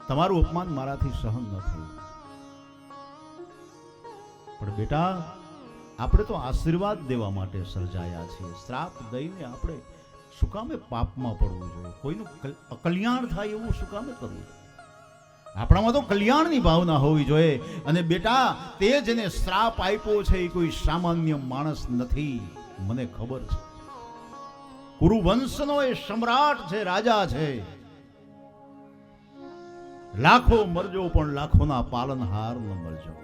તમારું અપમાન મારાથી સહન ન થયું, પણ બેટા આપણે તો આશીર્વાદ દેવા માટે સર્જાયા છીએ. શ્રાપ દઈને આપણે શું કામે પાપમાં પડવું જોઈએ? કોઈનું અકલ્યાણ થાય એવું શું કામે કરવું? આપણામાં તો કલ્યાણની ભાવના હોવી જોઈએ. અને બેટા તે જેને શ્રાપ આપ્યો છે એ કોઈ સામાન્ય માણસ નથી, મને ખબર છે. કુરુવંશનો એ સમ્રાટ છે, રાજા છે. લાખો મરજો પણ લાખોના પાલનહાર ન મરજો.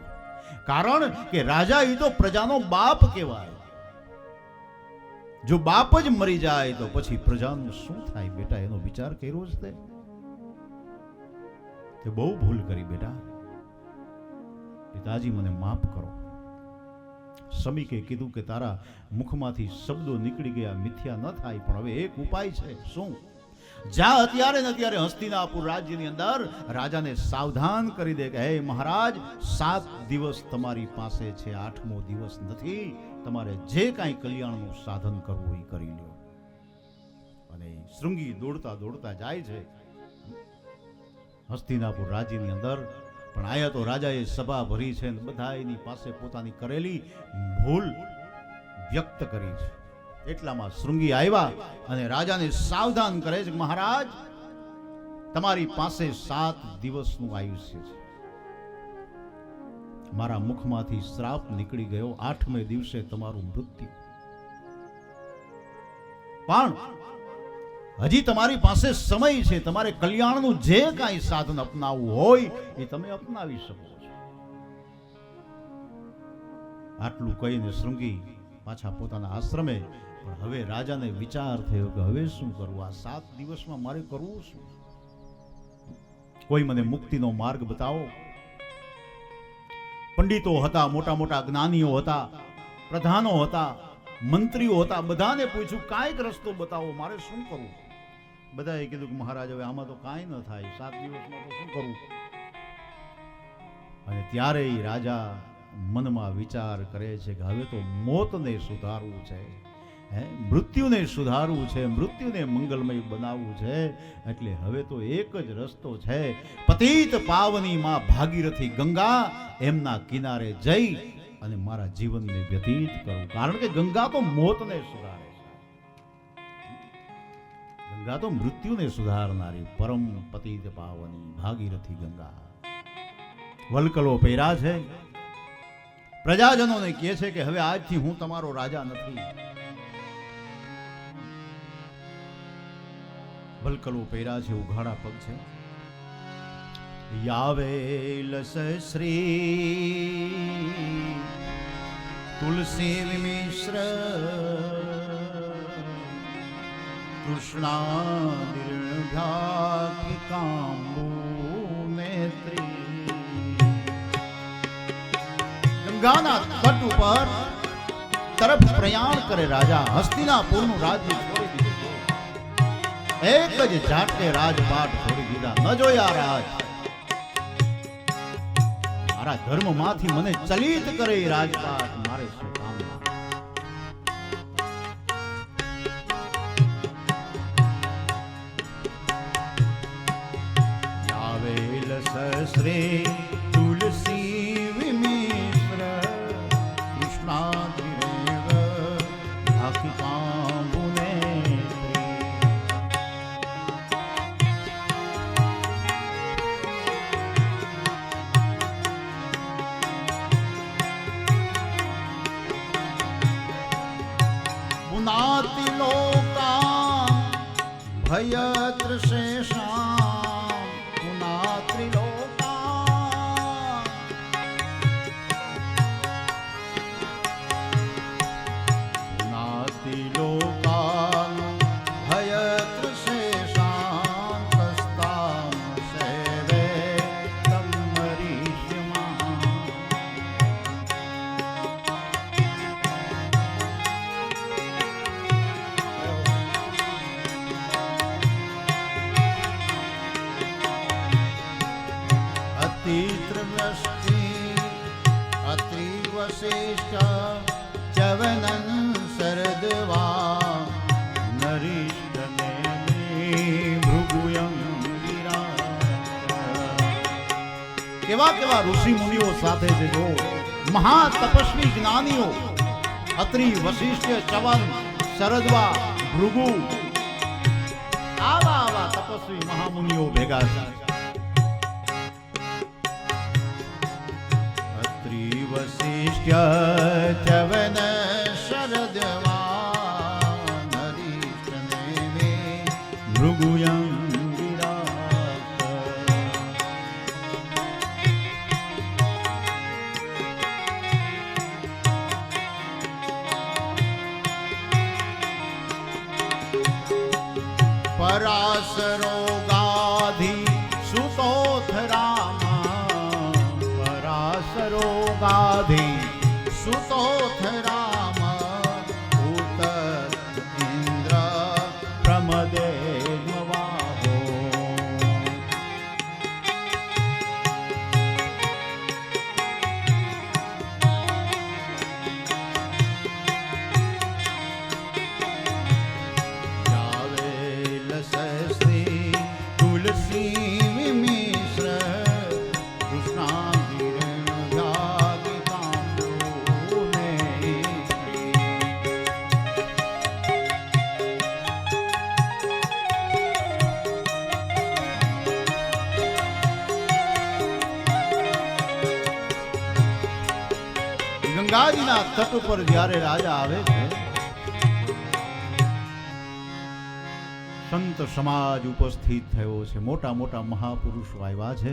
કારણ કે રાજા એ તો પ્રજાનો બાપ કહેવાય. જો બાપ જ મરી જાય તો પછી પ્રજાનું શું થાય? બેટા એનો વિચાર કર્યો જ તે બહુ ભૂલ કરી બેટા. પિતાજી મને માફ કરો. સમીકે કીધું કે તારા મુખમાંથી શબ્દો નીકળી ગયા મિથ્યા ન થાય, પણ હવે એક ઉપાય છે. શું? જા અત્યારે ને અત્યારે હસ્તિનાપુર રાજ્યની અંદર રાજાને સાવધાન કરી દે કે હે મહારાજ, 7 દિવસ તમારી પાસે છે, 8મો દિવસ નથી. તમારે જે કાંઈ કલ્યાણનું સાધન કરવું એ કરી લો. અને શૃંગી દોડતા દોડતા જાય છે હસ્તિનાપુર રાજ્યની અંદર. પણ આયા તો રાજાએ સભા ભરી છે ને બધા એની પાસે પોતાની કરેલી ભૂલ વ્યક્ત કરી છે. એટલામાં શૃંગી આવ્યા અને રાજાને સાવધાન કરે છે, મહારાજ તમારી પાસે 7 દિવસનું આયુષ્ય છે. મારા મુખમાંથી શ્રાપ નીકળી ગયો, 8મે દિવસે તમારું મૃત્યુ. પણ હજી તમારી પાસે સમય છે. તમારે કલ્યાણનું જે કાંઈ સાધન અપનાવવું હોય એ તમે અપનાવી શકો છો. આટલું કહીને શૃંગી પાછા પોતાના આશ્રમે. પણ હવે રાજાને વિચાર થયો કે હવે શું કરવું? આ 7 દિવસમાં મારે કરવું શું? કોઈ મને મુક્તિનો માર્ગ બતાવો. પંડિતો હતા, મોટા મોટા જ્ઞાનીઓ હતા, પ્રધાનો હતા, મંત્રીઓ હતા, બધાને પૂછ્યું કાંઈક રસ્તો બતાવો, મારે શું કરવું? બધાએ કીધું કે મહારાજ હવે આમાં તો કાંઈ ન થાય, 7 દિવસમાં તો શું કરવું? અને ત્યારે રાજા મનમાં વિચાર કરે છે કે હવે તો મોતને સુધારવું છે, મૃત્યુને સુધારવું છે, મૃત્યુને મંગલમય બનાવવું છે. એટલે હવે તો એક જ રસ્તો છે, પતિત પાવની માં ભાગીરથી ગંગા, એમના કિનારે જઈ અને મારા જીવનને વ્યતીત કરું. કારણ કે ગંગા તો મોતને સુધારે છે, ગંગા તો મૃત્યુને સુધારનારી પરમ પતિત પાવની ભાગીરથી ગંગા. વલકલો પહેરા છે, પ્રજાજનોને કહે છે કે હવે આજથી હું તમારો રાજા નથી. વલકલો પહેરા છે, ઉઘાડા પગ છે. યાવેલ શ્રી તુલસી મિશ્ર તૃષ્ણા કાંબુ નેત્રી. ગંગાના તટ ઉપર તરફ પ્રયાણ કરે રાજા. હસ્તિનાપુરનું રાજ્ય છોડી દીધું, એક જ ઝાટકે રાજપાટ છોડી દીધા. ન જોયા રાજ, મારા ધર્મમાંથી મને ચલિત કરે રાજપાટ, મારે શું કામ? યાવેલ સહસ્રે તુલસી વિમિશ્ર કૃષ્ણાદ્રિરેવ ઢાકી કાંબુને. પુનાતિ લોકા ભયત્રશેષાં, પુનાતિ લોકા પુનાતિ લોકા ભયત્રશેષાં તસ્તામ સેવે તમરીષ્યમાં. વૃષ્ટિ અત્રિ વસિષ્ઠ ચવનન શરદવા નરીષ્ઠને ભૃગુયં કેવા કેવા ઋષિ મુનિઓ સાથે છે જો મહા તપસ્વી જ્ઞાનીઓ અત્રિ વસિષ્ઠ ચવન શરદવા ભૃગુ આવા આવા તપસ્વી મહામુનિઓ ભેગા છે. અત્રિ વસિષ્ઠ ચવન શરદવા નરીષ્ઠને ભૃગુયં પરાશરો ગાધિ સુતોથ રામ પરાશરો ગાધિ સુતોથ રામ ઉત ઇન્દ્ર પ્રમદે વાહો ગંગાજીના તટ ઉપર જ્યારે રાજા આવે છે, સંત સમાજ ઉપસ્થિત થયો છે, મોટા મોટા મહાપુરુષો આવ્યા છે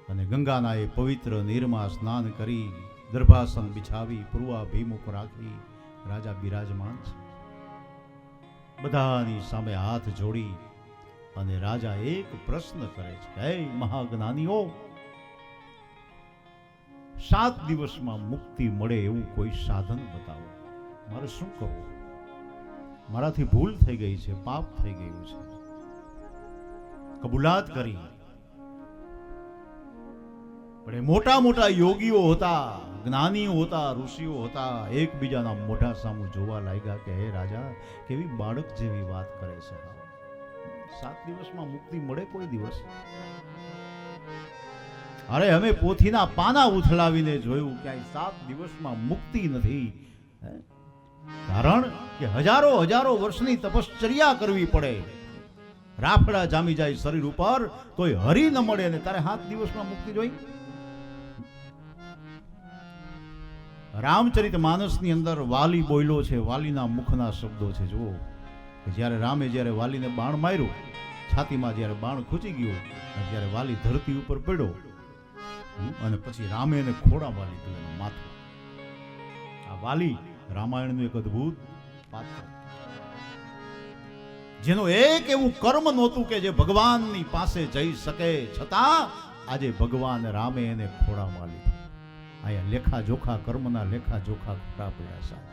અને ગંગાના એ પવિત્ર નીરમાં સ્નાન કરી દર્ભાસન બિછાવી પૂર્વાભિમુખ રાખી રાજા બિરાજમાન છે. બધાની સામે હાથ જોડી અને રાજા એક પ્રશ્ન કરે છે, હે મહાજ્ઞાનીઓ, 7 દિવસમાં મુક્તિ મળે એવું કોઈ સાધન બતાવો. મારે શું કરવું? મારાથી ભૂલ થઈ ગઈ છે, પાપ થઈ ગયું છે. કબૂલાત કરી. પણ એ મોટા મોટા યોગીઓ હતા, જ્ઞાનીઓ હતા, ઋષિઓ હતા, એકબીજાના મોઢા સામું જોવા લાગ્યા કે હે રાજા, કેવી બાળક જેવી વાત કરે છે. 7 દિવસમાં મુક્તિ મળે કોઈ દિવસ? અરે અમે પોથીના પાના ઉથલાવીને જોયું ક્યાંય 7 દિવસમાં મુક્તિ નથી. કારણ કે હજારો હજારો વર્ષની તપશ્ચર્યા કરવી પડે, રાફડા જામી જાય શરીર ઉપર, તોય હરી ન મળે ને તારે 7 દિવસમાં મુક્તિ જોઈ? રામચરિત માનસની અંદર વાલી બોલ્યો છે, વાલીના મુખના શબ્દો છે. જુઓ કે જ્યારે રામે જ્યારે વાલીને બાણ માર્યું, છાતીમાં જ્યારે બાણ ખૂચી ગયું, જ્યારે વાલી ધરતી ઉપર પડ્યો અને પછી રામે એને ખોડામાં લીધું એનું માથું. આ વાલી રામાયણનું એક અદ્ભુત પાત્ર, જેનું એક એવું કર્મ નહોતું કે જે ભગવાનની પાસે જઈ શકે, છતાં આજે ભગવાન રામે એને ખોડામાં લીધું. આયા લેખા જોખા, કર્મના લેખા જોખા ખોટા પડ્યા સાહેબ.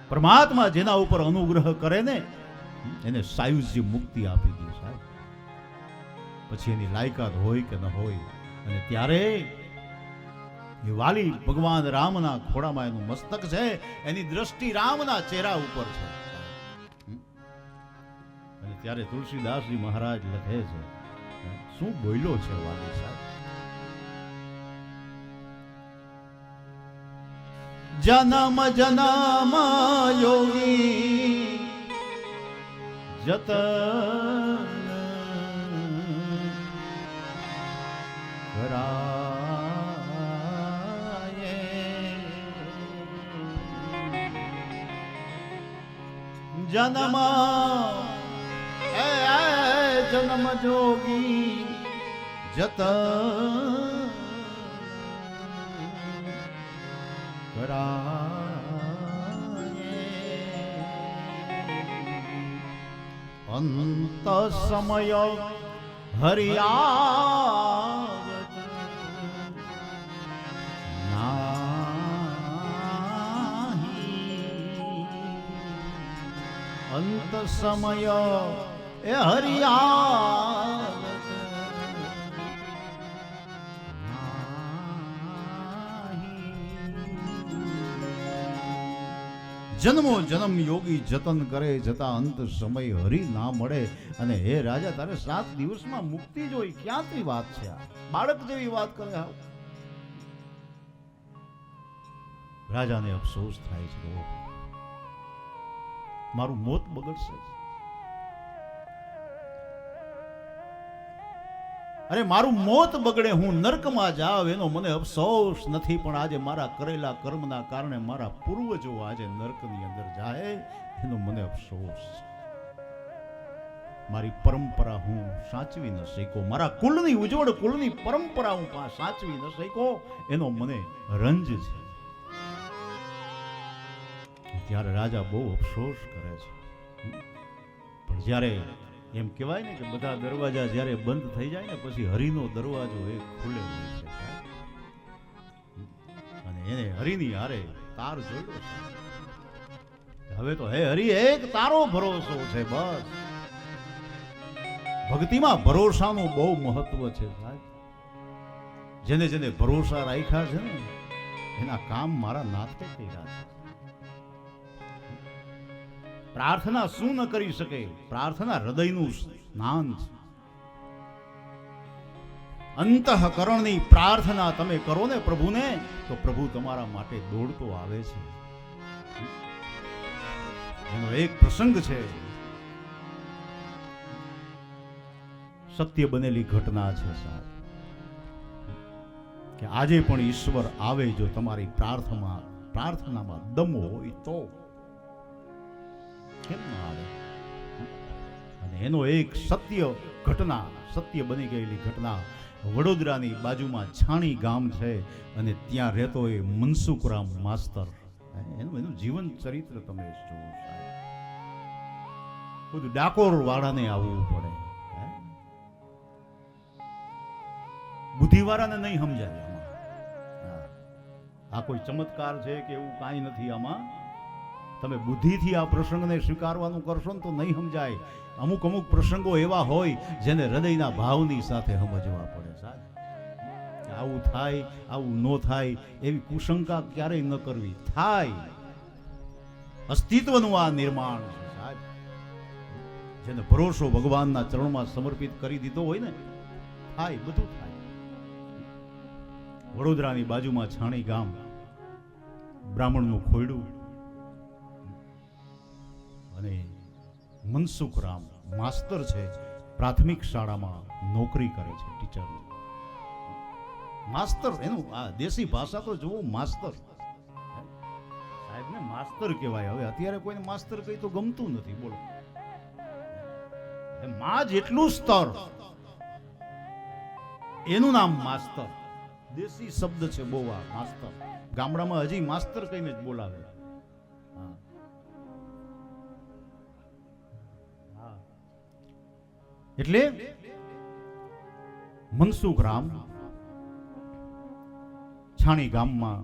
પરમાત્મા જેના ઉપર અનુગ્રહ કરે ને એને સાયુજ્ય મુક્તિ આપી દી સાહેબ. પછી એની લાયકાત હોય કે ન હોય. અને ત્યારે એ વાલી ભગવાન રામના ખોડામાં એનું મસ્તક છે, એની દ્રષ્ટિ રામના ચહેરા ઉપર છે. અને ત્યારે તુલસીદાસજી મહારાજ લખે છે, શું બોલ્યો છે વાલી સાહેબ? જનમ જનમ યોગી જતન કરાયે, જન્મ જન્મ જોગી જતન અંત સમય હરિયાવત નાહી, અંત સમય એ હરિયાવત જન્મો જન્મ યોગી જતન કરે જતા અંત સમય હરી ના મળે. અને હે રાજા, તારે 7 દિવસમાં મુક્તિ જોઈ, ક્યાંથી વાત છે આ? બાળક જેવી વાત કરે. આવ રાજાને અફસોસ થાય છે, ઓહ, મારું મોત બગડશે. અરે મારું મોત બગડે, હું નરકમાં જાવ એનો મને અફસોસ નથી, પણ આજે મારા કરેલા કર્મના કારણે મારા પૂર્વજો આજે નરકની અંદર જાય એનો મને અફસોસ છે. મારી પરંપરા હું સાચવી ન શક્યો, મારા કુળની ઉજ્જવળ કુળની પરંપરા હું સાચવી ન શક્યો એનો મને રંજ છે. ત્યારે રાજા બહુ અફસોસ કરે છે. પણ જ્યારે એમ કહેવાય ને કે બધા દરવાજા જ્યારે બંધ થઈ જાય ને પછી હરિનો દરવાજો એક ખુલે હોય છે, અને એને હરિની હારે તાર જોડ્યો છે. હવે તો હે હરિ, એક તારો ભરોસો છે બસ. ભક્તિમાં ભરોસાનું બહુ મહત્વ છે સાહેબ. જેને જેને ભરોસા રાખ્યા છે ને એના કામ મારા નાથે કર્યા છે. પ્રાર્થના શું ન કરી શકે? પ્રાર્થના હૃદયનું સ્નાન છે. અંતઃકરણની પ્રાર્થના તમે કરો ને પ્રભુને, તો પ્રભુ તમારા માટે દોડતો આવે છે. એનો એક પ્રસંગ છે, સત્ય બનેલી ઘટના છે સાહેબ, કે આજે પણ ઈશ્વર આવે જો તમારી પ્રાર્થનામાં દમ હોય તો. કેમ ના આવે? અને એનો એક સત્ય ઘટના, સત્ય બની ગયેલી ઘટના, વડોદરાની બાજુમાં છાણી ગામ છે અને ત્યાં રહેતો એ મનસુખરામ માસ્તર, એનું જીવન ચરિત્ર તમે જુઓ સાહેબ. બધું ડાકોર વાળાને આવવું પડે, બુદ્ધિવાળાને નહીં સમજાય આમાં. આ કોઈ ચમત્કાર છે કે એવું કાંઈ નથી આમાં. તમે બુદ્ધિથી આ પ્રસંગને સ્વીકારવાનું કરશો ને તો નહીં સમજાય. અમુક અમુક પ્રસંગો એવા હોય જેને હૃદયના ભાવની સાથે સમજવા પડે સાહેબ. આવું થાય, આવું ન થાય એવી કુશંકા ક્યારેય ન કરવી. થાય, અસ્તિત્વનું આ નિર્માણ છે સાહેબ. જેને ભરોસો ભગવાનના ચરણમાં સમર્પિત કરી દીધો હોય ને, થાય, બધું થાય. વડોદરાની બાજુમાં છાણી ગામ, બ્રાહ્મણનું ખોયડું, અને મનસુખરામ માસ્તર છે, પ્રાથમિક શાળામાં નોકરી કરે છે, ટીચર માસ્તર. એનું આ દેશી ભાષા તો જુઓ, માસ્તર સાહેબને માસ્તર કહેવાય. હવે અત્યારે કોઈને માસ્તર કહી તો ગમતું નથી, બોલો. માં જેટલું સ્તર એનું નામ માસ્તર. દેશી શબ્દ છે બહુ આ માસ્તર. ગામડામાં હજી માસ્તર કહીને જ બોલાવે. એટલે મનસુખરામ છાણી ગામમાં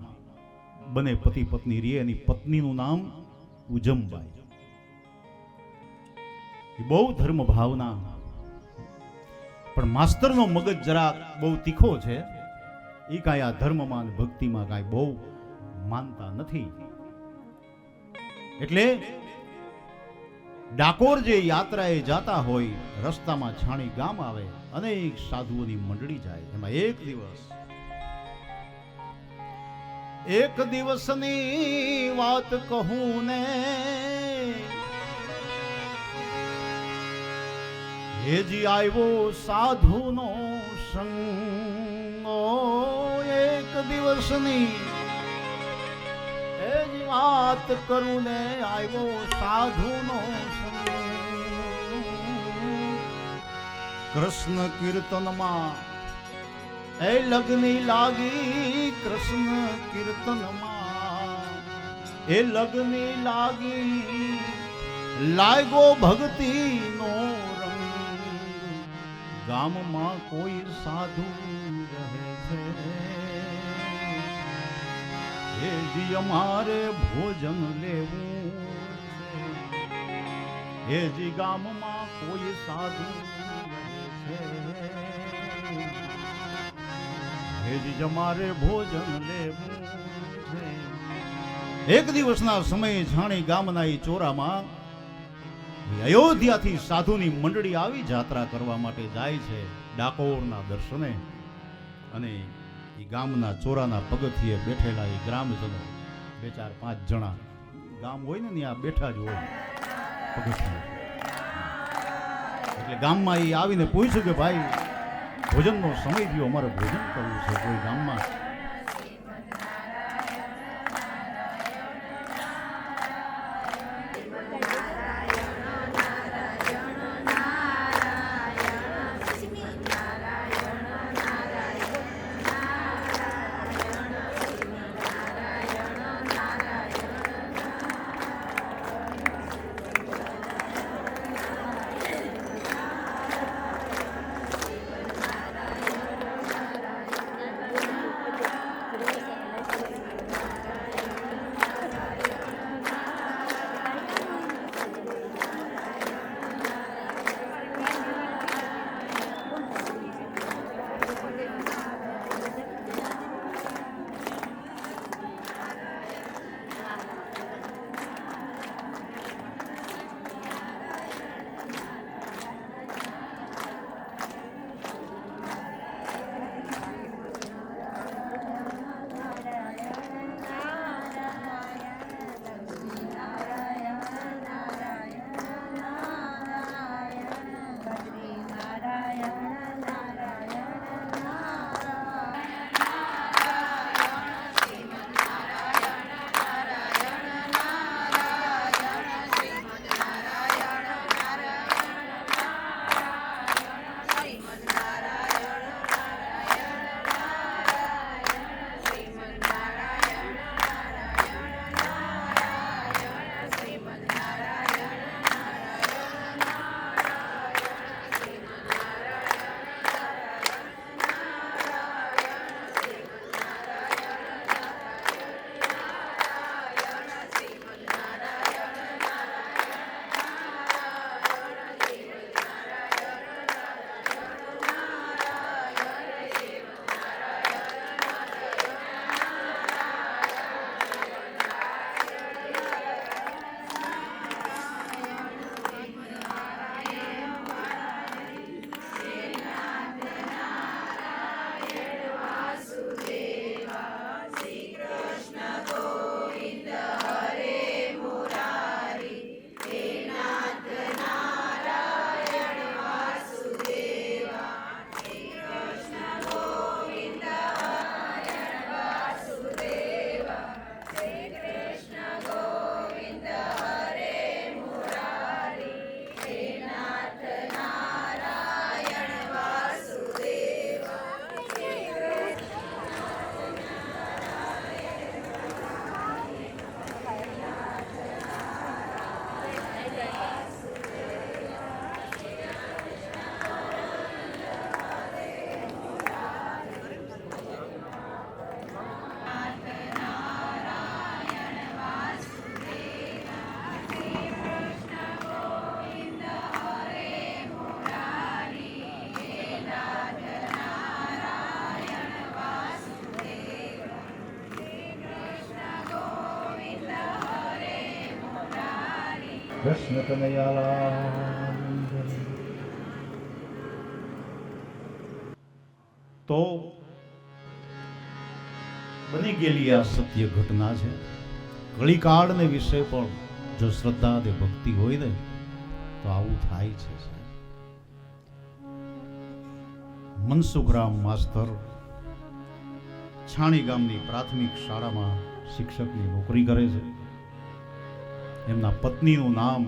બને પતિ પત્ની રહે. એની પત્નીનું નામ ઉજમબાઈ. બહુ ધર્મ ભાવના, પણ માસ્તરનો મગજ જરા બહુ તીખો છે. એ કાંઈ આ ધર્મમાં ભક્તિમાં કાંઈ બહુ માનતા નથી. એટલે ડાકોર જે યાત્રાએ જાતા હોય, રસ્તામાં છાણી ગામ આવે, અનેક સાધુઓની મંડળી જાય. એમાં એક દિવસની વાત કહું ને, હેજી આવ્યો સાધુનો સંગ. એક દિવસની હેજી વાત કરું ને, આવ્યો સાધુનો સંગ. કૃષ્ણ કીર્તનમાં એ લગ્ની લાગી, કૃષ્ણ કીર્તનમાં એ લગ્ની લાગી, લાગ્યો ભક્તિનો રંગ. ગામમાં કોઈ સાધુ રહે છે, એ જી અમારે ભોજન લેવું છે. એ જી ગામમાં કોઈ સાધુ રહે છે, એ જી અમારે ભોજન લેવું છે. એક દિવસના સમયે જાણી ગામના એ ચોરામાં અયોધ્યાથી સાધુની મંડળી આવી જાત્રા કરવા માટે જાય છે ડાકોરના દર્શને. અને એ ગામના ચોરાના પગથિયે બેઠેલા એ ગ્રામજનો 2-4-5 જણા ગામ હોય ને ત્યાં બેઠા જ હોય પગથિયે. એટલે ગામમાં એ આવીને પૂછ્યું કે ભાઈ ભોજનનો સમય થયો, અમારે ભોજન કરવું છે. કોઈ ગામમાં કૃષ્ણ કનૈયાલાલ. તો બની ગયેલી આ સત્ય ઘટના છે. કળીકાળને વિશે પણ જો શ્રદ્ધા અને ભક્તિ હોય ને તો આવું થાય છે. મનસુખરામ માસ્તર છાણી ગામની પ્રાથમિક શાળામાં શિક્ષકની નોકરી કરે છે. એમના પત્નીનું નામ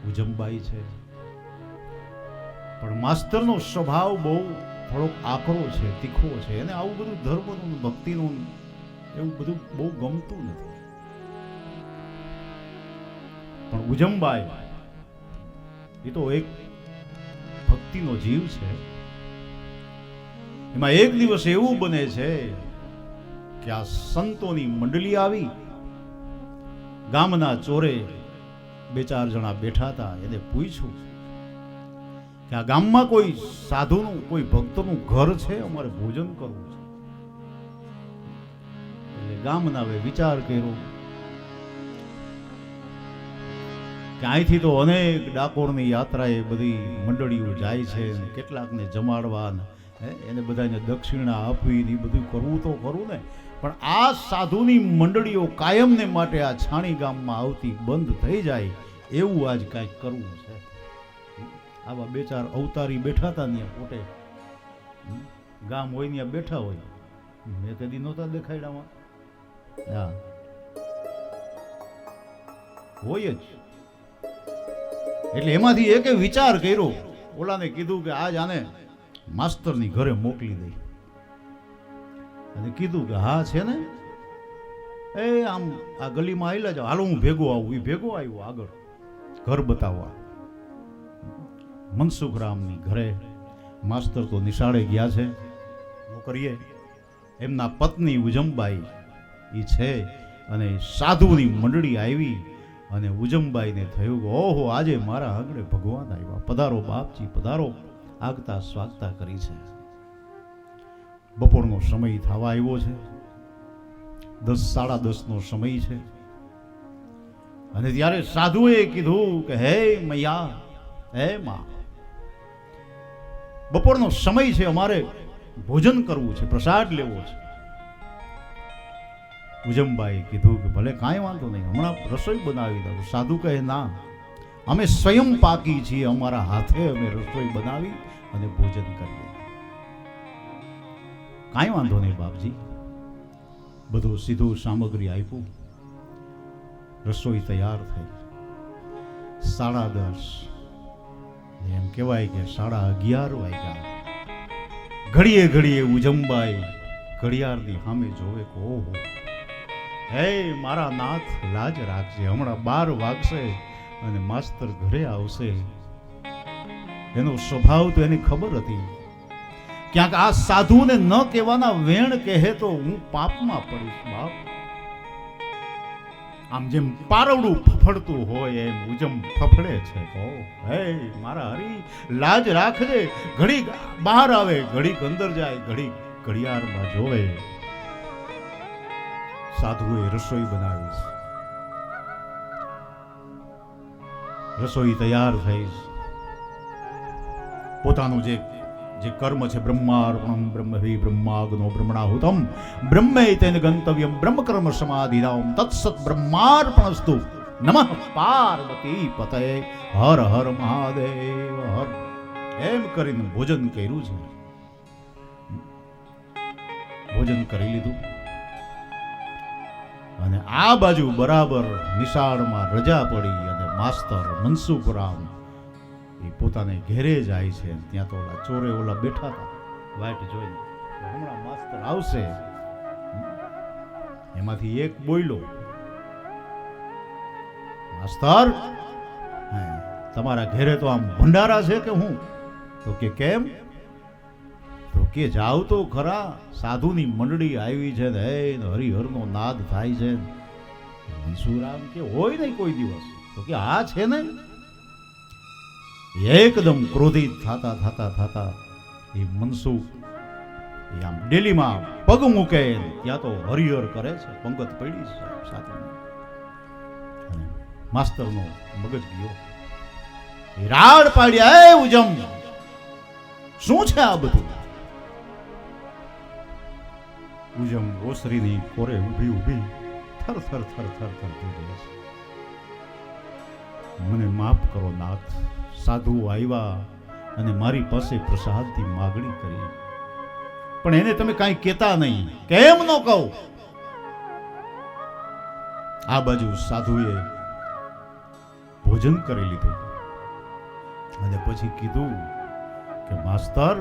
ઉજમબાઈ છે. પણ માસ્તરનો સ્વભાવ બહુ થોડોક આકરો છે, તીખો છે. અને આવું બધું ધર્મનું ભક્તિનું એવું બધું બહુ ગમતું નથી. પણ ઉજમબાઈ એ તો એક ભક્તિનો જીવ છે. એમાં એક દિવસ એવું બને છે કે આ સંતોની મંડળી આવી, ગામના ચોરે 2-4 જણા બેઠા હતા. એને પૂછ્યું કે આ ગામમાં કોઈ સાધુનું કોઈ ભક્તનું ઘર છે, અમારે ભોજન કરવું છે. એટલે ગામના વિચાર કર્યો કે અહીંથી તો અનેક ડાકોરની યાત્રાએ બધી મંડળીઓ જાય છે, કેટલાકને જમાડવા એને બધાને દક્ષિણા આપવી ને એ બધું કરવું તો ખરું ને, પણ આ સાધુની મંડળીઓ કાયમને માટે આ છાણી ગામમાં આવતી બંધ થઈ જાય એવું આજ કાંઈક કરવું છે. આવા બે ચાર અવતારી બેઠા હતા ત્યાં પોતે ગામ હોય ત્યાં બેઠા હોય, મેં કદી નહોતા દેખાડ્યામાં. હા હોય જ. એટલે એમાંથી એકે વિચાર કર્યો, ઓલાને કીધું કે આજ આને માસ્તરની ઘરે મોકલી દઈ, અને કીધું કે હા છે ને એ આમ આ ગલીમાં આવેલા જાવ, હાલો હું ભેગો આવું. એ ભેગો આવ્યો આગળ ઘર બતાવવા. મનસુખરામની ઘરે માસ્તર તો નિશાળે ગયા છે, નોકરીએ. એમના પત્ની ઉજમબાઈ એ છે, અને સાધુની મંડળી આવી, અને ઉજમબાઈને થયું કે ઓહો આજે મારા આંગણે ભગવાન આવ્યા, પધારો બાપજી પધારો, આગતા સ્વાગતા કરી છે. બપોરનો સમય થવા આવ્યો છે, 10 સાડા 10નો સમય છે, અને ત્યારે સાધુએ કીધું કે હે મૈયા, હે માં, બપોરનો સમય છે, અમારે ભોજન કરવું છે, પ્રસાદ લેવો છે. ઉજમબાઈ કીધું કે ભલે કાંઈ વાંધો નહીં, હમણાં રસોઈ બનાવી દઉં. સાધુ કહે ના, અમે સ્વયં પાકી છીએ, અમારા હાથે અમે રસોઈ બનાવી અને ભોજન કરીએ. કાંઈ વાંધો નહીં બાપજી. બધું સીધું સામગ્રી આપ્યું, રસોઈ તૈયાર થઈ. 10:30 એમ કહેવાય કે 11:30 વાગ્યા. ઘડીએ ઘડીએ ઉજમબાઈ ઘડિયાળની સામે જોવે કે ઓહો, હે મારા નાથ લાજ રાખજે, હમણાં 12 વાગશે અને માસ્તર ઘરે આવશે. એનો સ્વભાવ તો એની ખબર હતી, ક્યાંક આ સાધુને ન કહેવાના વેણ કહે તો હું પાપમાં પડીશ બાપ. આમ જેમ પારવડું ફફડતું હોય એમ ઉજમ ફફડે છે. કહો હે મારા હરી લાજ રાખજે. ઘડી બહાર આવે, ઘડીક અંદર જાય, ઘડીક ઘડિયાળમાં જોવે. સાધુએ રસોઈ બનાવી છે, રસોઈ તૈયાર થઈ. પોતાનું જે કર્મ છે, બ્રહ્માર્પણમ બ્રહ્મવિ બ્રહ્માગ્નો બ્રહ્મણાહુતમ બ્રહ્મે તેન ગંતવ્યમ બ્રહ્મકર્મ સમાધિનામ તત્સત બ્રહ્માર્પણસ્તુ નમઃ પાર્વતી પતય હર હર મહાદેવ હર. એમ કરીને ભોજન કર્યું છે. ભોજન કરી લીધું, અને આ બાજુ બરાબર નિશાળમાં રજા પડી, અને માસ્તર મનસુખરામ એ પોતાને ઘેરે જાય છે. ત્યાં તો ઓલા ચોરે ઓલા બેઠા હતા વાટ જોઈને, હમણાં માસ્તર આવશે. એમાંથી એક બોલ્યો, માસ્તર તમારા ઘેરે તો આમ ભંડારા છે કે હું? તો કે કેમ? તો કે જાવ તો ખરા, સાધુની મંડળી આવી છે ને હરિહરનો નાદ થાય છે. મનસુખરામ કે હોય નહીં કોઈ દિવસ. તો કે હા છે ને. એકદમ ક્રોધિત થતા એ મનસુખ એ આમ ડેલીમાં પગ મૂકે, ત્યાં તો હરિહર કરે છે, પંગત પડી છે સાથે. અને માસ્તરનો મગજ ગયો, એ રાડ પાડ્યા, એ ઉજમ શું છે આ બધું? ઉજમ ઓસરીની કોરે ઊભી થર થર થર થર થર થઈ ગઈ છે. મને માફ કરો નાથ, સાધુ આવ્યા અને મારી પાસે પ્રસાદની માગણી કરી, પણ એને તમે કાંઈ કહેતા નહીં. કેમ ન કહું? આ બાજુ સાધુએ ભોજન કરી લીધું, અને પછી કીધું કે માસ્તર,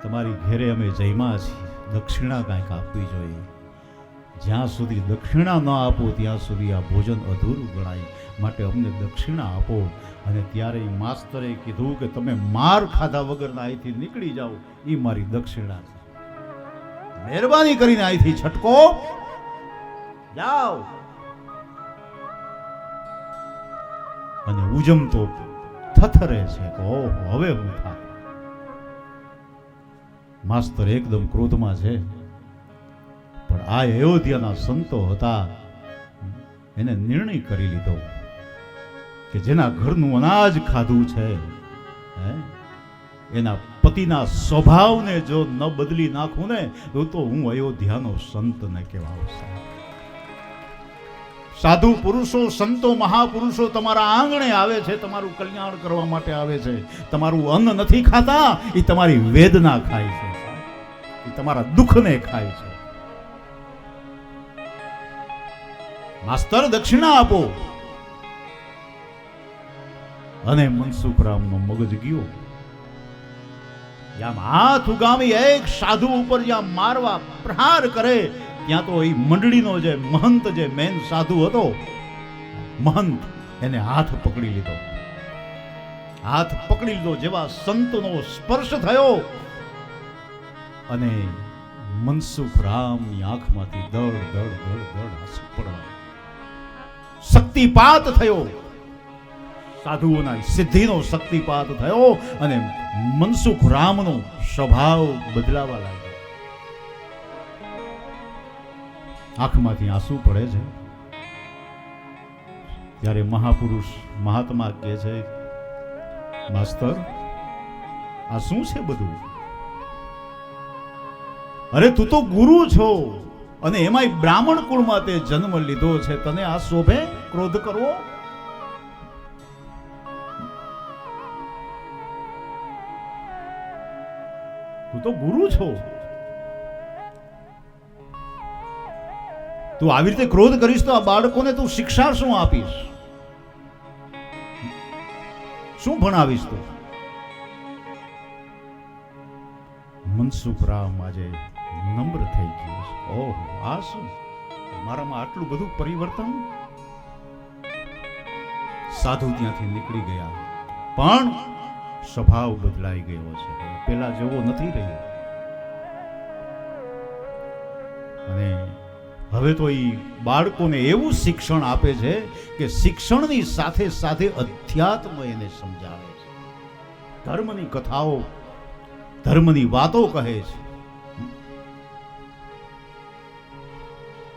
તમારી ઘેરે અમે જઈમાં છીએ, દક્ષિણા કાંઈક આપવી જોઈએ. જ્યાં સુધી દક્ષિણા ન આપો ત્યાં સુધી આ ભોજન અધૂરું ગણાય, માટે અમને દક્ષિણા આપો. અને ત્યારે માસ્તરે કીધું કે તમે માર ખાધા વગરના અહીંથી નીકળી જાઓ, એ મારી દક્ષિણા છે. મહેરબાની કરીને અહીંથી છટકો જાઓ. અને ઉજમ તો થથરે છે કે ઓહો હવે હું થા. માસ્તર એકદમ ક્રોધમાં છે, પણ આ અયોધ્યાના સંતો હતા, એને નિર્ણય કરી લીધો કે જેના ઘરનું અનાજ ખાધું છે હે, એના પતિના સ્વભાવને જો ન બદલી નાખું ને તો હું અયોધ્યાનો સંત ને કહેવાઉં છું. સાધુ પુરુષો, સંતો, મહાપુરુષો તમારા આંગણે આવે છે, તમારું કલ્યાણ કરવા માટે આવે છે. તમારું અન્ન નથી ખાતા, એ તમારી વેદના ખાય છે, એ તમારા દુઃખને ખાય છે. માસ્તર દક્ષિણા આપો. અને મનસુખરામનો મગજ ગયો. જ્યાં હાથ ઉગામી એક સાધુ ઉપર જ્યાં મારવા પ્રહાર કરે, ત્યાં તો એ મંડળીનો જે મહંત, જે મેન સાધુ હતો, મહંત, એને હાથ પકડી લીધો. હાથ પકડી લીધો. જેવા સંતનો સ્પર્શ થયો અને મનસુખરામની આંખમાંથી દળ દળ દળ દળ આંસુ પડવા, શક્તિપાત થયો. સાધુઓના સિદ્ધિનો શક્તિપાત થયો અને મનસુખરામનો સ્વભાવ બદલાવા લાગ્યો. આંખમાંથી આંસુ પડે છે. ત્યારે મહાપુરુષ, મહાત્મા કહે છે, માસ્તર આ શું છે બધું? અરે તું તો ગુરુ છો અને એમાંય બ્રાહ્મણ કુળમાં તે જન્મ લીધો છે, તને આ શોભે ક્રોધ કરવો? તું તો ગુરુ છો, તું આવી રીતે ક્રોધ કરીશ તો આ બાળકોને તું શિક્ષા શું આપીશ? શું ભણાવીશ તું? મનસુખરામ આજે નમ્ર થઈ ગયો છે. ઓહો, આ શું, મારામાં આટલું બધું પરિવર્તન? સાધુ ત્યાંથી નીકળી ગયા, પણ સ્વભાવ બદલાઈ ગયો છે, પેલા જેવો નથી રહ્યો. અને હવે તો એ બાળકોને એવું શિક્ષણ આપે છે કે શિક્ષણની સાથે સાથે અધ્યાત્મ એને સમજાવે છે. ધર્મની કથાઓ, ધર્મની વાતો કહે છે.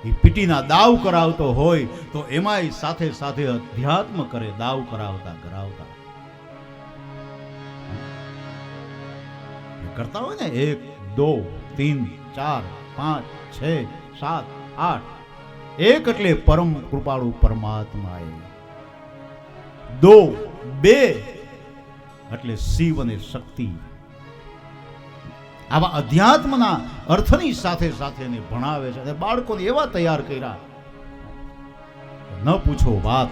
એ પીટીના દાવ કરાવતો હોય તો એમાંય સાથે સાથે અધ્યાત્મ કરે, દાવ કરાવતા કરાવતા કરતા હોય ને. 1 2 3 4 5 6 7 8, એક એટલે પરમ કૃપાળુ પરમાત્મા. 2 એટલે શિવ અને શક્તિ. આવા અધ્યાત્મના અર્થની સાથે સાથે એને ભણાવે છે. અને બાળકોને એવા તૈયાર કર્યા, ન પૂછો વાત,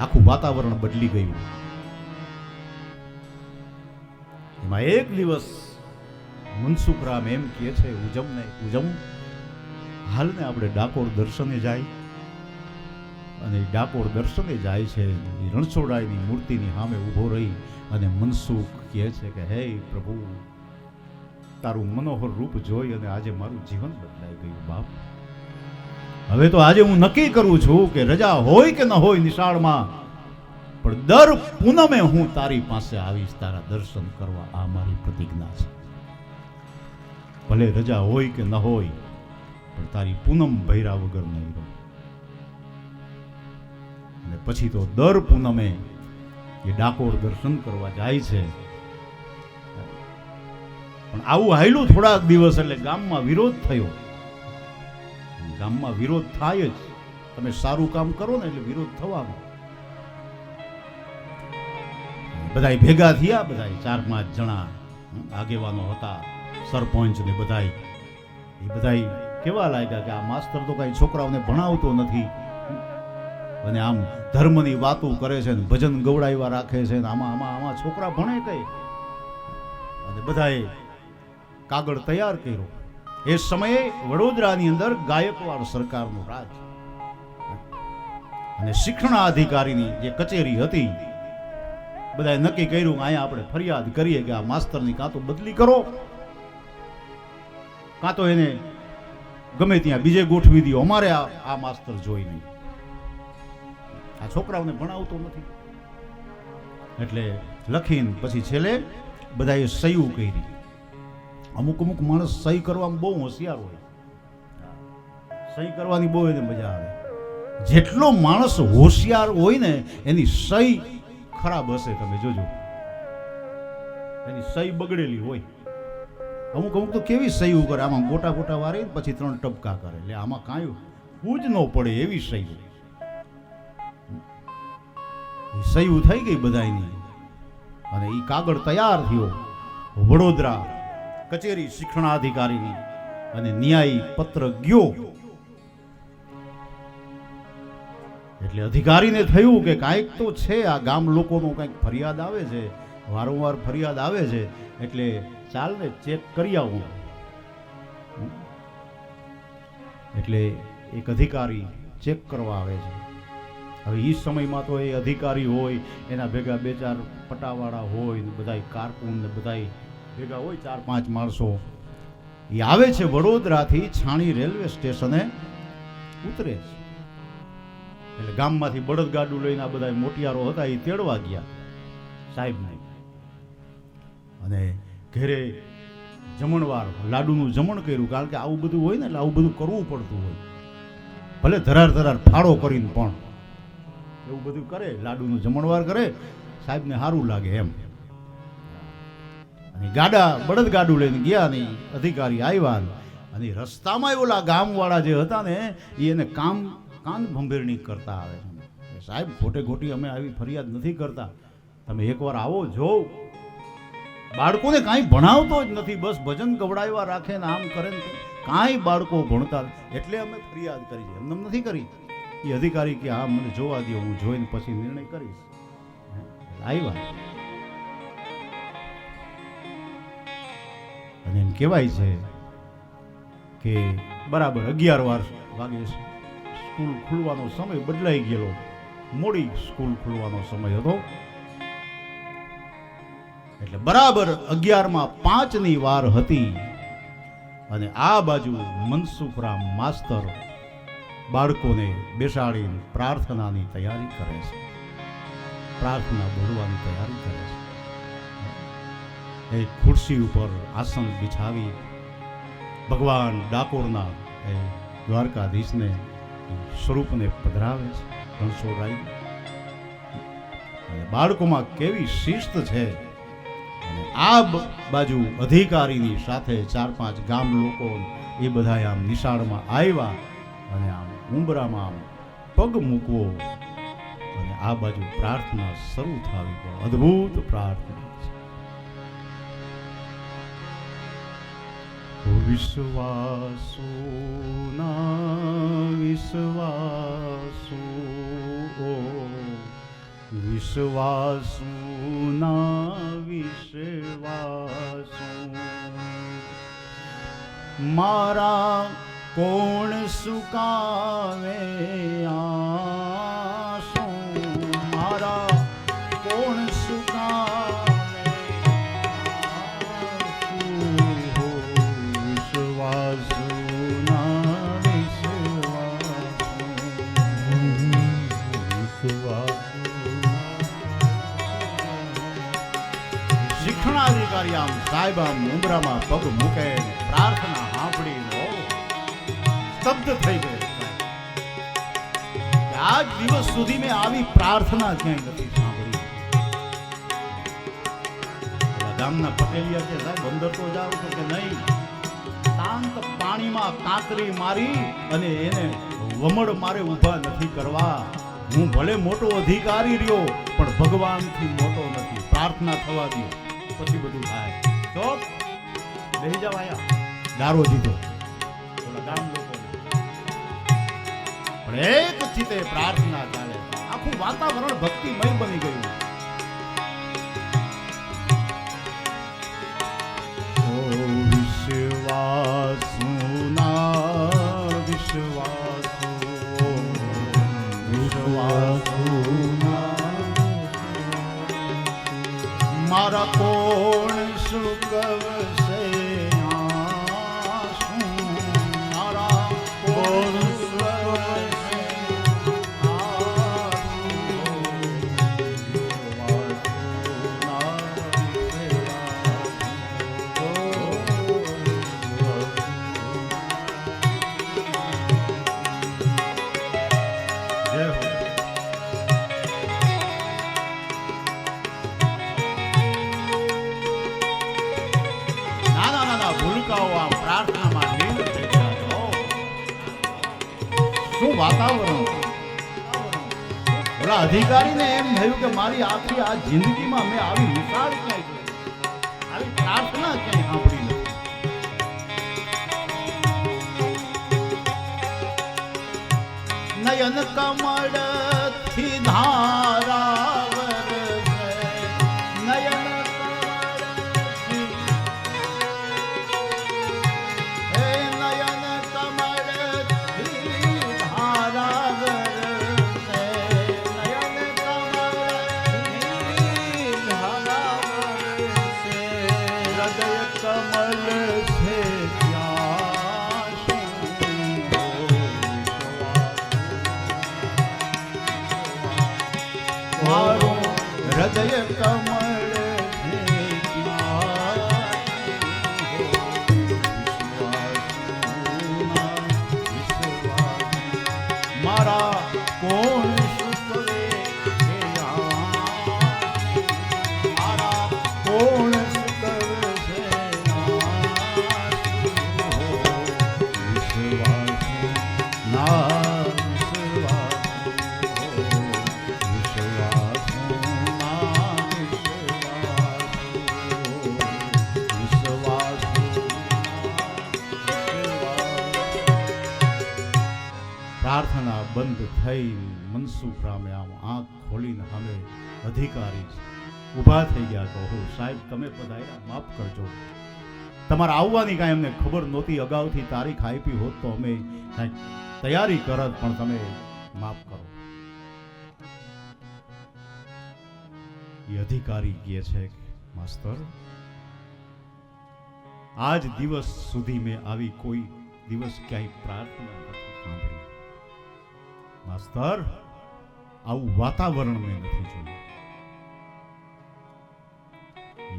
આખું વાતાવરણ બદલી ગયું. એમાં એક દિવસ મનસુખરામ એમ કહે છે, ઉજમ હાલને આપણે ડાકોર દર્શને જાય. અને ડાકોર દર્શને જાય છે. રણછોડરાયની મૂર્તિની સામે ઊભો રહી અને મનસુખ કહે છે કે હે પ્રભુ, તારું મનોહર રૂપ જોઈ અને આજે મારું જીવન બદલાઈ ગયું બાપ. હવે તો આજે હું નક્કી કરું છું કે રજા હોય કે ન હોય નિશાળમાં, પણ દર પૂનમે હું તારી પાસે આવીશ તારા દર્શન કરવા. આ મારી પ્રતિજ્ઞા છે. ભલે રજા હોય કે ન હોય, પણ તારી પૂનમ ભૈરા વગર નહીં રહું. અને પછી તો દર પૂનમે એ ડાકોર દર્શન કરવા જાય છે. પણ આવું હાયલું થોડાક દિવસ એટલે ગામમાં વિરોધ થયો. ગામમાં વિરોધ થાય જ, તમે સારું કામ કરો ને એટલે વિરોધ થવાનો. બધાય ભેગા થયા, બધાય 4-5 જણા આગેવાનો હતા, સરપંચ ને બધાય. એ બધાય કેવા લાગ્યા કે આ માસ્તર તો કઈ છોકરાઓને ભણાવતો નથી અને આમ ધર્મની વાતો કરે છે ને ભજન ગવડાવ્યા રાખે છે ને આમાં છોકરા ભણે કઈ. અને બધાએ કાગળ તૈયાર કર્યો. એ સમયે વડોદરાની અંદર ગાયકવાડ સરકારનું રાજ અને શિક્ષણાધિકારીની જે કચેરી હતી, બધાએ નક્કી કર્યું કે અહીંયા આપણે ફરિયાદ કરીએ કે આ માસ્તરની કાં તો બદલી કરો, કાં તો એને ગમે ત્યાં બીજે ગોઠવી દો. અમારે આ માસ્તર જોઈ નહીં, આ છોકરાઓને ભણાવતો નથી. એટલે લખીને પછી છેલ્લે બધાએ સહી કરી. અમુક માણસ સહી કરવામાં બહુ હોશિયાર હોય, સહી કરવાની બહુ એને મજા આવે. જેટલો માણસ હોશિયાર હોય ને એની સહી ખરાબ હશે, તમે જોજો. એની સહી બગડેલી હોય. અમુક અમુક તો કેવી સહી કરે, આમાં ગોટા ગોટા વારે પછી 3 ટપકા કરે, એટલે આમાં કાંઈ હું જ ન પડે એવી સહી. સહી થઈ ગઈ બધાની, અને એ કાગળ તૈયાર થયો વડોદરા કચેરી શિક્ષણાધિકારીની, અને ન્યાય પત્ર ગયો. એટલે અધિકારીને થયું કે કાંઈક તો છે, આ ગામ લોકોનો કંઈક ફરિયાદ આવે છે, વારંવાર ફરિયાદ આવે છે, એટલે ચાલ ને ચેક કરી આવું. એટલે એક અધિકારી ચેક કરવા આવે છે. હવે એ સમયમાં તો એ અધિકારી હોય, એના ભેગા 2-4 પટાવાળા હોય, ને બધા કારકુન ને બધા ભેગા હોય, 4-5 માણસો. એ આવે છે વડોદરાથી છાણી રેલવે સ્ટેશને ઉતરે છે. એટલે ગામમાંથી બળદગાડું લઈને આ બધા મોટિયારો હતા એ તેડવા ગયા સાહેબને, અને ઘેરે જમણવાર લાડુનું જમણ કર્યું. કારણ કે આવું બધું હોય ને, એટલે આવું બધું કરવું પડતું હોય, ભલે ધરાર ફાળો કરીને પણ એવું બધું કરે, લાડુનું જમણવાર કરે, સાહેબને સારું લાગે એમ. અને બળદગાડું લઈને ગયા ને અધિકારી આવ્યા, અને રસ્તામાં ઓલા ગામવાળા જે હતા ને એને કાન ભંભેરણી કરતા આવે છે. સાહેબ ખોટે ખોટી અમે આવી ફરિયાદ નથી કરતા, તમે એકવાર આવો જો. બાળકોને કાંઈ ભણાવતો જ નથી, બસ ભજન ગવડાવ્યા રાખે ને આમ કરે ને, કાંઈ બાળકો ભણતા, એટલે અમે ફરિયાદ કરી છે, એમને નથી કરી. એ અધિકારી કે હા મને જોવા દો, હું જોઈને પછી નિર્ણય કરીશ. આવ્યા અને એમ કહેવાય છે કે બરાબર 11 વાગે સ્કૂલ ખુલવાનો સમય બદલાઈ ગયેલો, મોડી સ્કૂલ ખુલવાનો સમય હતો. એટલે બરાબર 11:05 વાર હતી, અને આ બાજુ મનસુખરામ માસ્તર બાળકોને બેસાડીને પ્રાર્થનાની તૈયારી કરે છે, પ્રાર્થના બોલવાની તૈયારી કરે છે. એક ખુરશી ઉપર આસન બિછાવી ભગવાન ડાકોરના એ દ્વારકાધીશને સ્વરૂપને પધરાવે છે ઘનશ્યામરાય. બાળકોમાં કેવી શિસ્ત છે. અને આ બાજુ અધિકારીની સાથે 4-5 ગામ લોકો એ બધા આમ નિશાળમાં આવ્યા, અને આમ ઉંબરામાં આમ પગ મૂકવો, અને આ બાજુ પ્રાર્થના શરૂ થવી. પણ અદ્ભુત પ્રાર્થના છે. વિશ્વાસો ના વિશ્વાસો, વિશ્વાસો ના વિશ્વાસો, મારા કોણ સુકાવે આંસુ, મારા કોણ સુકાવે આંસુ, વિશ્વાસો ના વિશ્વાસો, વિશ્વાસો. શિક્ષણાધિકારી આમ સાહેબ આમ ઉમરામાં પગ મૂકે, પ્રાર્થના સાંભળી સ્તબ્ધ થઈ ગયો. આજ દિવસ સુધી મેં આવી પ્રાર્થના ક્યાંય નથી સાંભળી. ગામના પટેલિયા કે સાહેબ અંદર તો જાવ તો કે નહીં, શાંત પાણીમાં કાંકરી મારી અને એને વમળ મારે ઊભા નથી કરવા. હું ભલે મોટો અધિકારી રહ્યો, પણ ભગવાનથી મોટો નથી. પ્રાર્થના થવા દો, પછી બધું થાય. તો બેહી જાવ, આયા દારો દીધો ગામ લોકો, એક ચિતે પ્રાર્થના ચાલે. આખું વાતાવરણ ભક્તિમય બની ગયું. ઓ વિશ્વાસો ના વિશ્વાસો, વિશ્વાસો મારા કોણ સુકવશે આંસુ, મારા કોણ વાતાવરણ. ઓલા અધિકારીને એમ થયું કે મારી આખી આ જિંદગીમાં મેં આવી વિશાળ ક્યાંય જોઈ નથી. આવી પ્રાર્થના ક્યાંય સાંભળી નથી. નયન કમળ થી ધારા વરસે, નયન કમળથી, હે નયન કમળથી ધારા વરસે, નયન કમળથી ધારા વરસે, હૃદય કમળ છે ત્યાં શું મારું હૃદય કમળ છે મારા કોણ સુખવે છે મારા કોણ સુખવે છે ના પ્રાર્થના બંધ થઈ મનસુખ રામે આમ આંખ ખોલીને સામે અધિકારી ઊભા થઈ ગયા. કહો સાહેબ તમે પધાર્યા, માફ કરજો. તમારા આવવાની કાંઈ અમને ખબર નહોતી. અગાઉથી તારીખ આપી હોત તો અમે કાંઈક તૈયારી કરત, પણ તમે માફ કરો. એ અધિકારી કહે છે માસ્તર, આજ દિવસ સુધી મેં આવી કોઈ દિવસ ક્યાંય પ્રાર્થના નથી સાંભળી. માસ્તર આવું વાતાવરણ મેં નથી જોયું.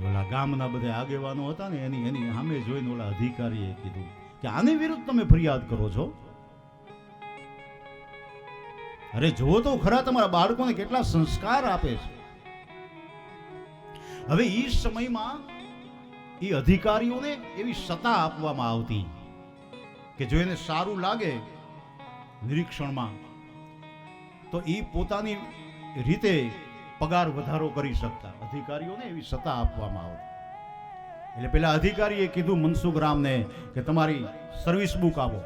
ઓલા ગામના બધા આગેવાનો હતા ને એની સામે જોઈને ઓલા અધિકારીએ કીધું કે આની વિરુદ્ધ તમે ફરિયાદ કરો છો? અરે જુઓ તો ખરા તમારા બાળકોને કેટલા સંસ્કાર આપે છે. હવે એ સમયમાં એ અધિકારીઓને એવી સત્તા આપવામાં આવતી કે જો એને સારું લાગે નિરીક્ષણમાં તો એ પોતાની રીતે પગાર વધારો કરી શકતા. અધિકારીઓને એવી સત્તા આપવામાં આવતી. એટલે પેલા અધિકારીએ કીધું મનસુખ રામને કે તમારી સર્વિસ બુક આપો.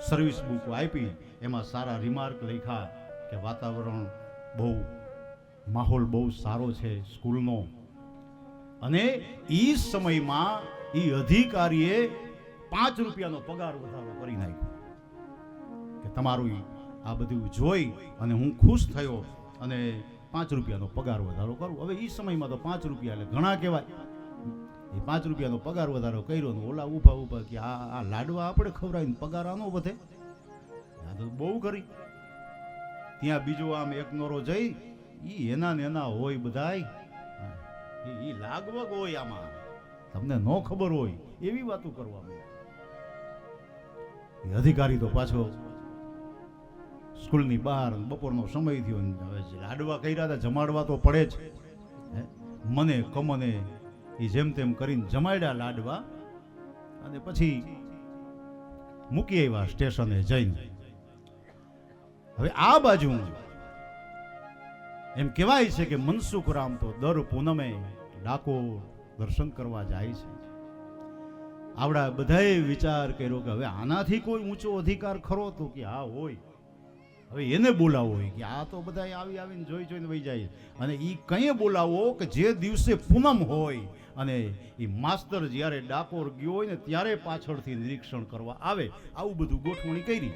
સર્વિસ બુક આપી, એમાં સારા રિમાર્ક લખ્યા કે વાતાવરણ બહુ, માહોલ બહુ સારો છે સ્કૂલનો. અને એ સમયમાં એ અધિકારીએ 5 રૂપિયાનો પગાર વધારો કરી નાખ્યો કે તમારું આ બધું જોઈ અને હું ખુશ થયો અને 5 રૂપિયાનો પગાર વધારો કરું. હવે એ સમયમાં તો 5 રૂપિયા એટલે ઘણા કહેવાય. એ 5 રૂપિયાનો પગાર વધારો કર્યો ને ઓલા ઊભા કે આ લાડવા આપણે ખવડાવીને પગાર આનો વધે, આ તો બહુ કરી. ત્યાં બીજો આમ એક નોરો જઈ ઈ એના ને એના હોય બધાય, ઈ લાગવગ હોય, આમાં તમને ન ખબર હોય એવી વાતો કરવામાં. અધિકારી તો પાછો સ્કૂલની બહાર, બપોરનો સમય થયો, હવે લાડવા કર્યા હતા, જમાડવા તો પડે જ. મને કમને એ જેમ તેમ કરીને જમાડ્યા લાડવા અને પછી મૂકી આવ્યા સ્ટેશને જઈને. હવે આ બાજુ એમ કહેવાય છે કે મનસુખ રામ તો દર પૂનમે ડાકોર દર્શન કરવા જાય છે. આવડા બધાએ વિચાર કર્યો કે હવે આનાથી કોઈ ઊંચો અધિકાર ખરો તો કે હા હોય. હવે એને બોલાવો હોય કે આ તો બધા આવીને જોઈને વહી જાય. અને એ કંઈ બોલાવો કે જે દિવસે પૂનમ હોય અને એ માસ્તર જ્યારે ડાકોર ગયો હોય ને ત્યારે પાછળથી નિરીક્ષણ કરવા આવે. આવું બધું ગોઠવણી કરી.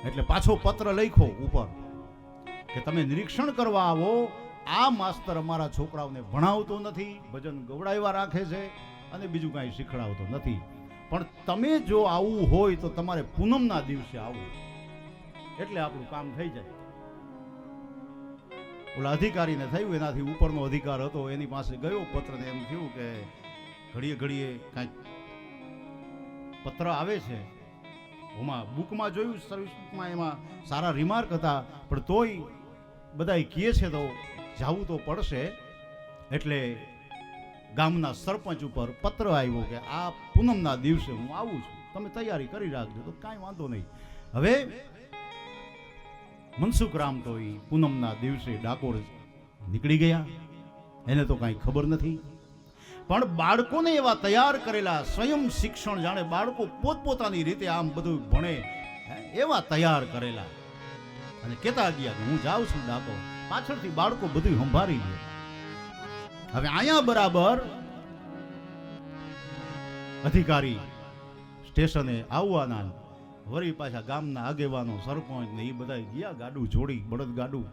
એટલે પાછો પત્ર લખ્યો ઉપર કે તમે નિરીક્ષણ કરવા આવો. આ માસ્તર અમારા છોકરાઓને ભણાવતો નથી, ભજન ગવડાવ્યા રાખે છે અને બીજું કાંઈ શીખડાવતો નથી. પણ તમે જો આવું હોય તો તમારે પૂનમના દિવસે આવવું, એટલે આપણું કામ થઈ જાય. ઓલા અધિકારીને થયું, એનાથી ઉપરનો અધિકાર હતો, એની પાસે ગયો પત્રને. એમ થયું કે ઘડીએ કાંઈક પત્ર આવે છે. ઓમાં બુકમાં જોયું, સર્વિસ બુકમાં એમાં સારા રિમાર્ક હતા, પણ તોય બધાય કહે છે તો જવું તો પડશે. એટલે ગામના સરપંચ ઉપર પત્ર આવ્યો કે આ પૂનમના દિવસે હું આવું છું, તમે તૈયારી કરી રાખજો. તો કાંઈ વાંધો નહીં. હવે મનસુખરામ તો એ પૂનમના દિવસે ડાકોર નીકળી ગયા, એને તો કાંઈ ખબર નથી. પણ બાળકોને એવા તૈયાર કરેલા, સ્વયં શિક્ષણ, જાણે બાળકો પોતપોતાની રીતે આમ બધું ભણે એવા તૈયાર કરેલા, અને કહેતા ગયા કે હું જાઉં છું ડાકોર. પાછળથી બાળકો બધું સંભાળી લે. હવે અહીંયા બરાબર અધિકારી સ્ટેશને આવવાના, વળી પાછા ગામના આગેવાનો, સરપંચ ને એ બધા ગયા ગાડું જોડી, બળદ ગાડું,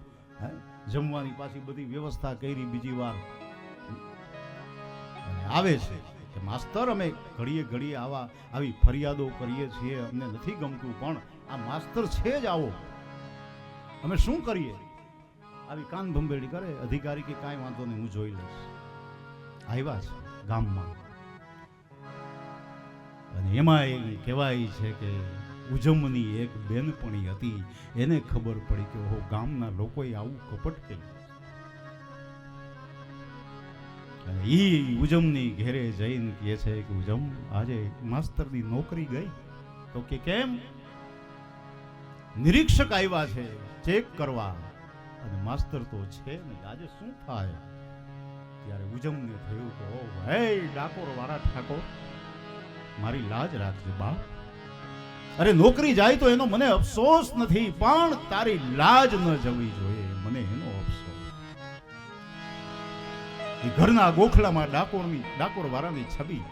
જમવાની પાછી બધી વ્યવસ્થા કરી. બીજી વાર આવે છે કે માસ્તર અમે ઘડીએ ઘડીએ આવી ફરિયાદો કરીએ છીએ, અમને નથી ગમતું, પણ આ માસ્તર છે જ આવો, અમે શું કરીએ? આવી કાન ભંભેડી કરે. અધિકારી કે કાંઈ વાંધો નહીં, હું જોઈ લઈશ. આવ્યા છે ગામમાં, અને એમાં એ કહેવાય છે કે ઉજમની એક બેનપણી હતી, એને ખબર પડી કે ઓહો, ગામના લોકોએ આવું કપટ કર્યું. અને ઈ ઉજમની ઘેરે જઈને કહે છે કે ઉજમ, આજે માસ્તરની નોકરી ગઈ. તો કે કેમ? નિરીક્ષક આવ્યા છે ચેક કરવા, અને માસ્તર તો છે નહીં, આજે શું થાય? ત્યારે ઉજમને થયું કે ઓ હે ડાકોર વાળા ઠાકોર, મારી લાજ રાખજે બાપ. અરે નોકરી જાય તો એનો મને અફસોસ નથી, પણ તારી લાજ ન જવી જોઈએ, મને એનો અફસોસ. એ ઘરના ગોખલામાં ડાકોર વાળાની છબી,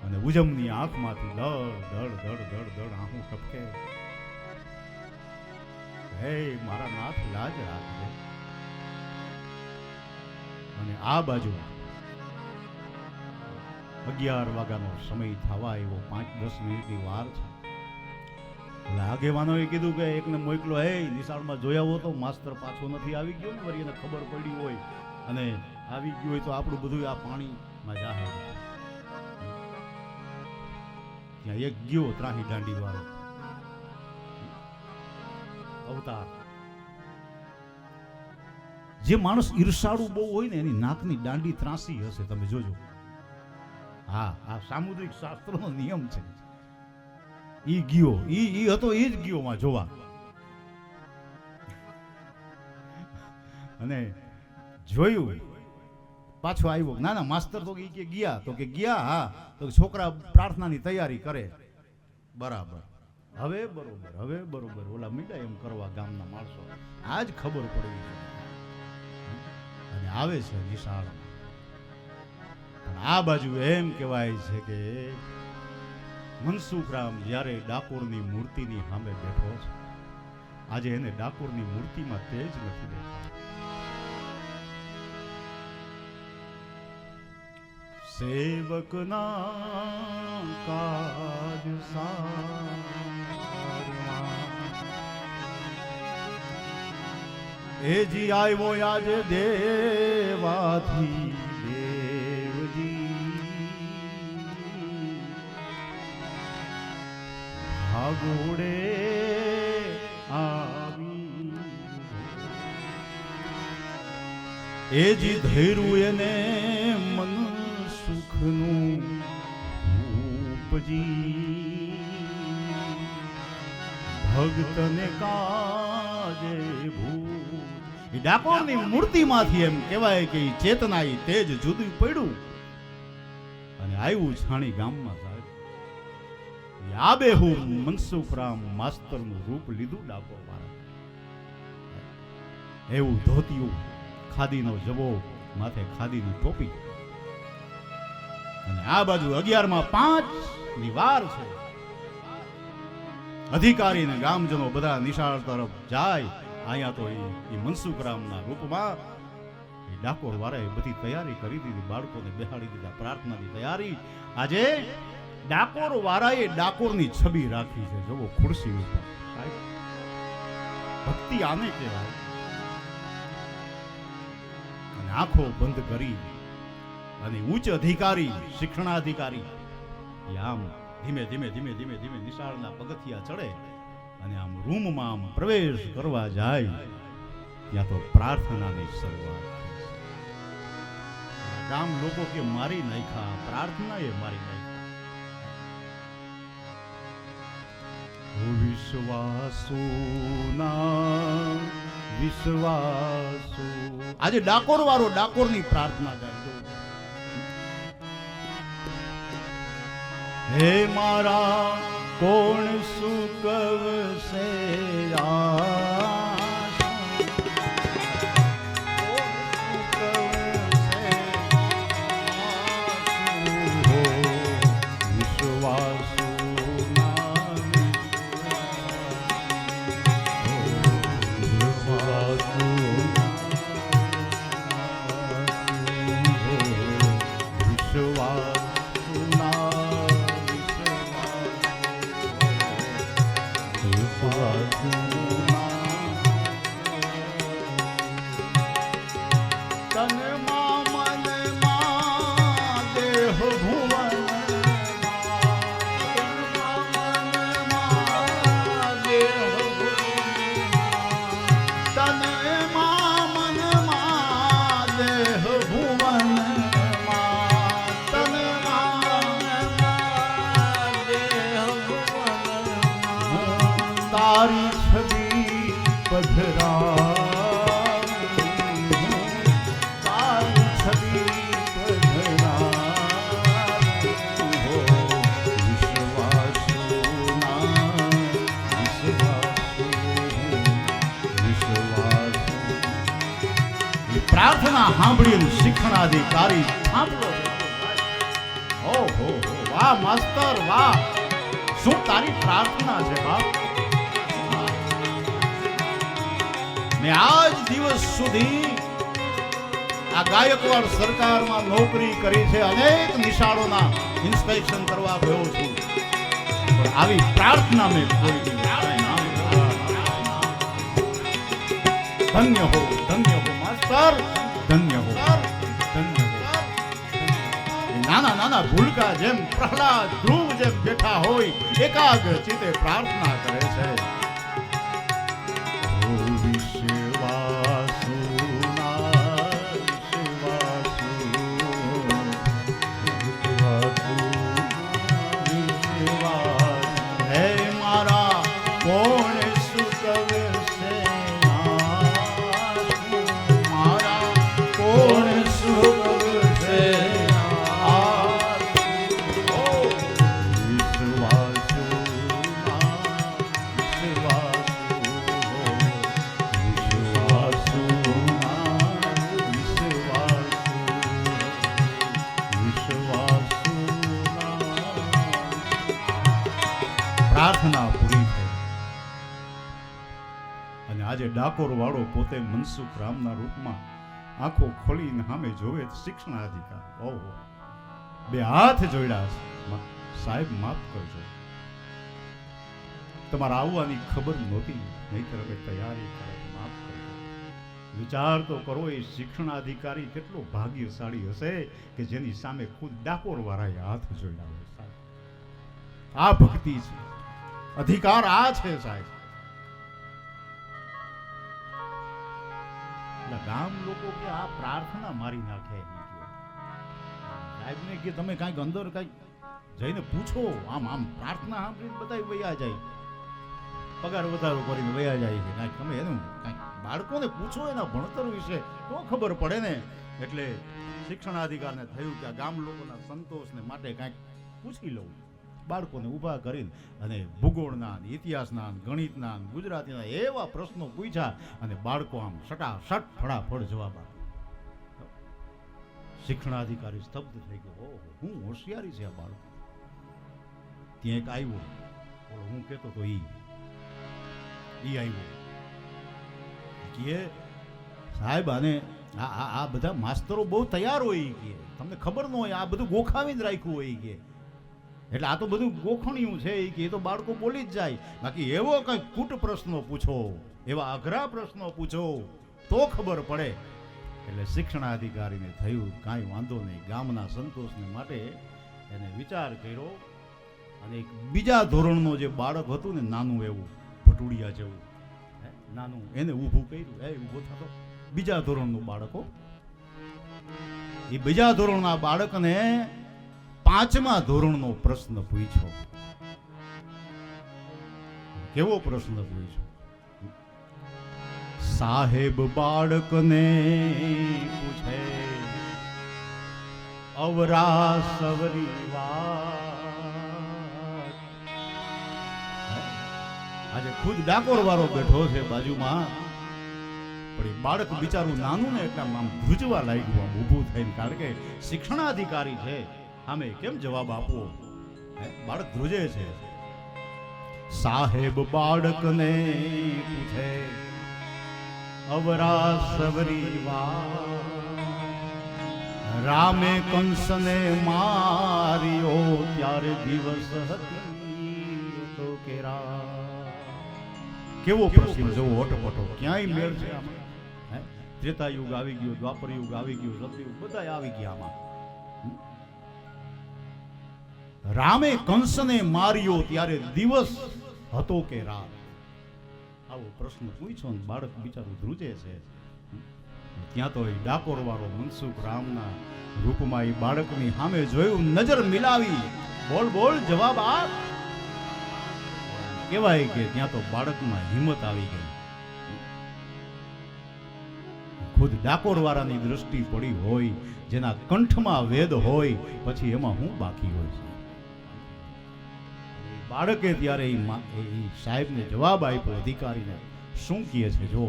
અને ઉજમની આંખમાંથી દડ દડ દડ દડ દડ આંખું ટપકે. હે મારા નાથ, લાજ રાખજે. અને આ બાજુ 11 વાગ્યાનો સમય થવા એવો 5-10 મિનિટની વાર છે. એટલે આગેવાનોએ કીધું કે એકને મોકલો, હે નિશાળમાં જોયા હો તો માસ્તર પાછો નથી આવી ગયો ને, વળી એને ખબર પડી હોય અને આવી ગયું હોય તો આપણું બધું આ પાણીમાં જાહેર. ત્યાં એક ગયો ત્રાહી દાંડી વાળો અવતાર. જે માણસ ઈર્ષાળુ બહુ હોય ને, એની નાકની દાંડી ત્રાસી હશે, તમે જોજો. હા, આ સામુદ્રિક શાસ્ત્રનો નિયમ છે. ઈ ગયો, ઈ હતો, ઈ જ ગયો માં જોવા. અને જોયું, પાછો આવ્યો. ના ના માસ્તર તો કે ગયા, તો કે ગયા. હા, તો છોકરા પ્રાર્થનાની તૈયારી કરે. બરાબર, હવે બરોબર, હવે બરોબર. ઓલા મીડા એમ કરવા ગામના માણસો, આજ ખબર પડી. અને આવે છે નિશાળ. આ બાજુ એમ કહેવાય છે કે મનસુખરામ જ્યારે ડાકોરની મૂર્તિની સામે બેઠો છે, આજે એને ડાકોરની મૂર્તિમાં તેજ નથી દેખાતું. સેવકના કાજ સારવા, એ જી આવ્યો આજે દેવાથી ભાગોડે આવી. એ જી ધૈર્યું એને મન સુખનું ઉપજી, ભક્તને કાજે ભૂ. એ ડાકોરની મૂર્તિમાંથી એમ કહેવાય કે ચેતના ઈ તેજ જુદું પડ્યું અને આવ્યું છાણી ગામમાં. આબેહૂબ મનસુખરામ માસ્તરનું રૂપ લીધું ડાકોર વાળા. એવું ધોતિયું, ખાદીનો જબો, માથે ખાદીની ટોપી. અને આ બાજુ 11:05 વાર છે. અધિકારી ને ગામજનો બધા નિશાળ તરફ જાય. અહીંયા તો એ મનસુખરામના રૂપમાં એ ડાકોર વાળાએ બધી તૈયારી કરી દીધી, બાળકોને બેહાડી દીધા, પ્રાર્થનાની તૈયારી. આજે ડાકોર વાળાએ ડાકોરની છબી રાખી છે. જોવો ખુરશી ઉપર. ભક્તિ આને કહેવાય. અને આંખો બંધ કરી અને ઉચ્ચ અધિકારી, શિક્ષણાધિકારી આમ ધીમે ધીમે ધીમે ધીમે ધીમે નિશાળના પગથિયા ચડે અને આમ રૂમમાં આમ પ્રવેશ કરવા જાય, ત્યાં તો પ્રાર્થનાની શરૂઆત. ગામ લોકો કે મારી નાખ્યા, પ્રાર્થના એ મારી નાખ્યા. વિશ્વાસુ આજે ડાકોર વાળો ડાકોરની પ્રાર્થના ગાય. હે મારા કોણ સુકવશે તારી છબી પધરાવી, તારી છબી પધરાવી, હો વિશ્વાસુના વિશ્વાસુ. એ પ્રાર્થના સાંભળીને શિક્ષણાધિકારી સાંભળો. ઓહો વાહ માસ્તર વાહ, શું તારી પ્રાર્થના છે બાપ. મેં આજ દિવસ સુધી આ ગાયકવાડ સરકારમાં નોકરી કરી છે, અનેક નિશાળોના ઇન્સ્પેક્શન કરવા ગયો છું, પણ આવી પ્રાર્થના મેં કોઈ દી ધન્ય હો માસ્ટર, ધન્ય હો. નાના નાના ભૂલકા જેમ પ્રહલાદ ધ્રુવ જેમ બેઠા હોય એકાગ્ર ચિત્તે પ્રાર્થના કરે છે. પ્રાર્થના પૂરી થઈ અને આજે ડાકોર વાળો પોતે મનસુખ રામના રૂપમાં આંખો ખોલીને સામે જોવે શિક્ષણાધિકાર. ઓહો, બે હાથ જોડ્યા છે. સાહેબ માફ કરજો, તમારા આવવાની ખબર નહોતી, નહીતર અમે તૈયારી કરે. માફ કરજો. વિચાર તો કરો, એ શિક્ષણાધિકારી કેટલો ભાગ્યશાળી હશે કે જેની સામે ખુદ ડાકોર વાળાએ હાથ જોડ્યા હોય. સાહેબ, આ ભક્તિ છે, અધિકાર આ છે સાહેબ. ગામ લોકો કે આ પ્રાર્થના મારી નાખે. સાહેબ ને કે તમે કાંઈક અંદર કાંઈક જઈને પૂછો. આમ આમ પ્રાર્થના સાંભળીને બધા વયા જાય, પગાર વધારો કરીને વયા જાય છે. કાંઈક તમે એનું કાંઈક બાળકોને પૂછો એના ભણતર વિશે તો ખબર પડે ને. એટલે શિક્ષણાધિકારને થયું કે આ ગામ લોકોના સંતોષને માટે કાંઈક પૂછી લઉં. બાળકોને ઊભા કરીને અને ભૂગોળના, ઇતિહાસના, ગણિતના, ગુજરાતીના એવા પ્રશ્નો પૂછ્યા અને બાળકો આમ સટાસટ ફળાફળ જવાબ આપ્યા. શિક્ષણાધિકારી સ્તબ્ધ થઈ ગયો. ઓહો, હું હોશિયારી છે આ બાળકો. ત્યાં એક આવ્યો, હું કહેતો તો ઈ આવ્યો કે સાહેબ આને આ બધા માસ્તરો બહુ તૈયાર હોય કે તમને ખબર ન હોય, આ બધું ગોખાવીને રાખ્યું હોય કે, એટલે આ તો બધું ગોખણિયું છે કે એ તો બાળકો બોલી જ જાય. બાકી એવો કંઈક કૂટ પ્રશ્નો પૂછો, એવા અઘરા પ્રશ્નો પૂછો તો ખબર પડે. એટલે શિક્ષણાધિકારીને થયું કાંઈ વાંધો નહીં, ગામના સંતોષને માટે એને વિચાર કર્યો અને એક બીજા ધોરણનો જે બાળક હતું ને, નાનું એવું ભટુડિયા જેવું નાનું, એને ઊભું કર્યું. એ ઊભો થતો બીજા ધોરણનું બાળકો, એ બીજા ધોરણના બાળકને 5મા ધોરણનો પ્રશ્ન પૂછ્યો. કેવો પ્રશ્ન પૂછ્યો. સાહેબ બાળકને પૂછે અવરા સવરી વાત. આજે ખુદ ડાકોર વાળો બેઠો છે બાજુમાં, પણ એ બાળક બિચારું નાનું ને એટલે આમ ધ્રુજવા લાગ્યું, આમ ઊભું થઈને, કારણ કે શિક્ષણાધિકારી છે, આમે કેમ જવાબ આપવો? બાળક ધ્રુજે છે. સાહેબ બાળકને પૂછે અવરા સવરી વાત. રામે કંસને માર્યો ત્યારે દિવસ હતી તો કે રાત. કેવો પ્રશ્ન જોવો, ઓટપટો, ક્યાંય મેળ છે આમાં? ત્રેતા યુગ આવી ગયો, દ્વાપર યુગ આવી ગયો, સતયુગ બધા આવી ગયા આમાં. રામે કંસને માર્યો ત્યારે દિવસ હતો કે રાત. આવો પ્રશ્ન પૂછ્યો ને બાળક બિચારું ધ્રુજે છે. ત્યાં તો એ ડાકોર વાળો મનસુખ રામના રૂપમાં એ બાળકની સામે જોયું, નજર મિલાવી, બોલ બોલ જવાબ આપ. કહેવાય કે ત્યાં તો બાળકમાં હિંમત આવી ગઈ. ખુદ ડાકોર વાળાની દ્રષ્ટિ પડી હોય, જેના કંઠમાં વેદ હોય, પછી એમાં હું બાકી હોય છે. બાળકે ત્યારે એ સાહેબને જવાબ આપ્યો, અધિકારીને શું કહે છે જો.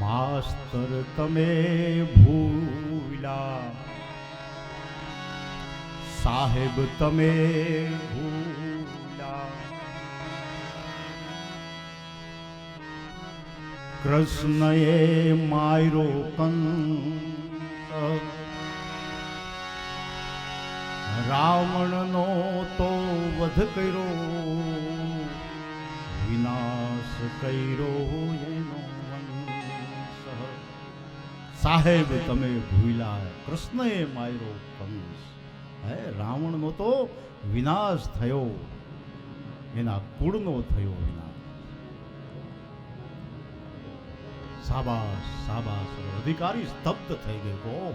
માસ્તર તમે ભૂલા, સાહેબ તમે ભૂલા, કૃષ્ણએ માયરો કંસ, રાવણનો તો વધ કર્યો, વિનાશ કર્યો એનો વંશ. સાહેબ તમે ભૂલા, કૃષ્ણએ માર્યો કંસ, હે રાવણનો તો વિનાશ થયો, એના કુળનો થયો વિનાશ. સાબાસ સાબાસ. અધિકારી સ્તબ્ધ થઈ ગયો.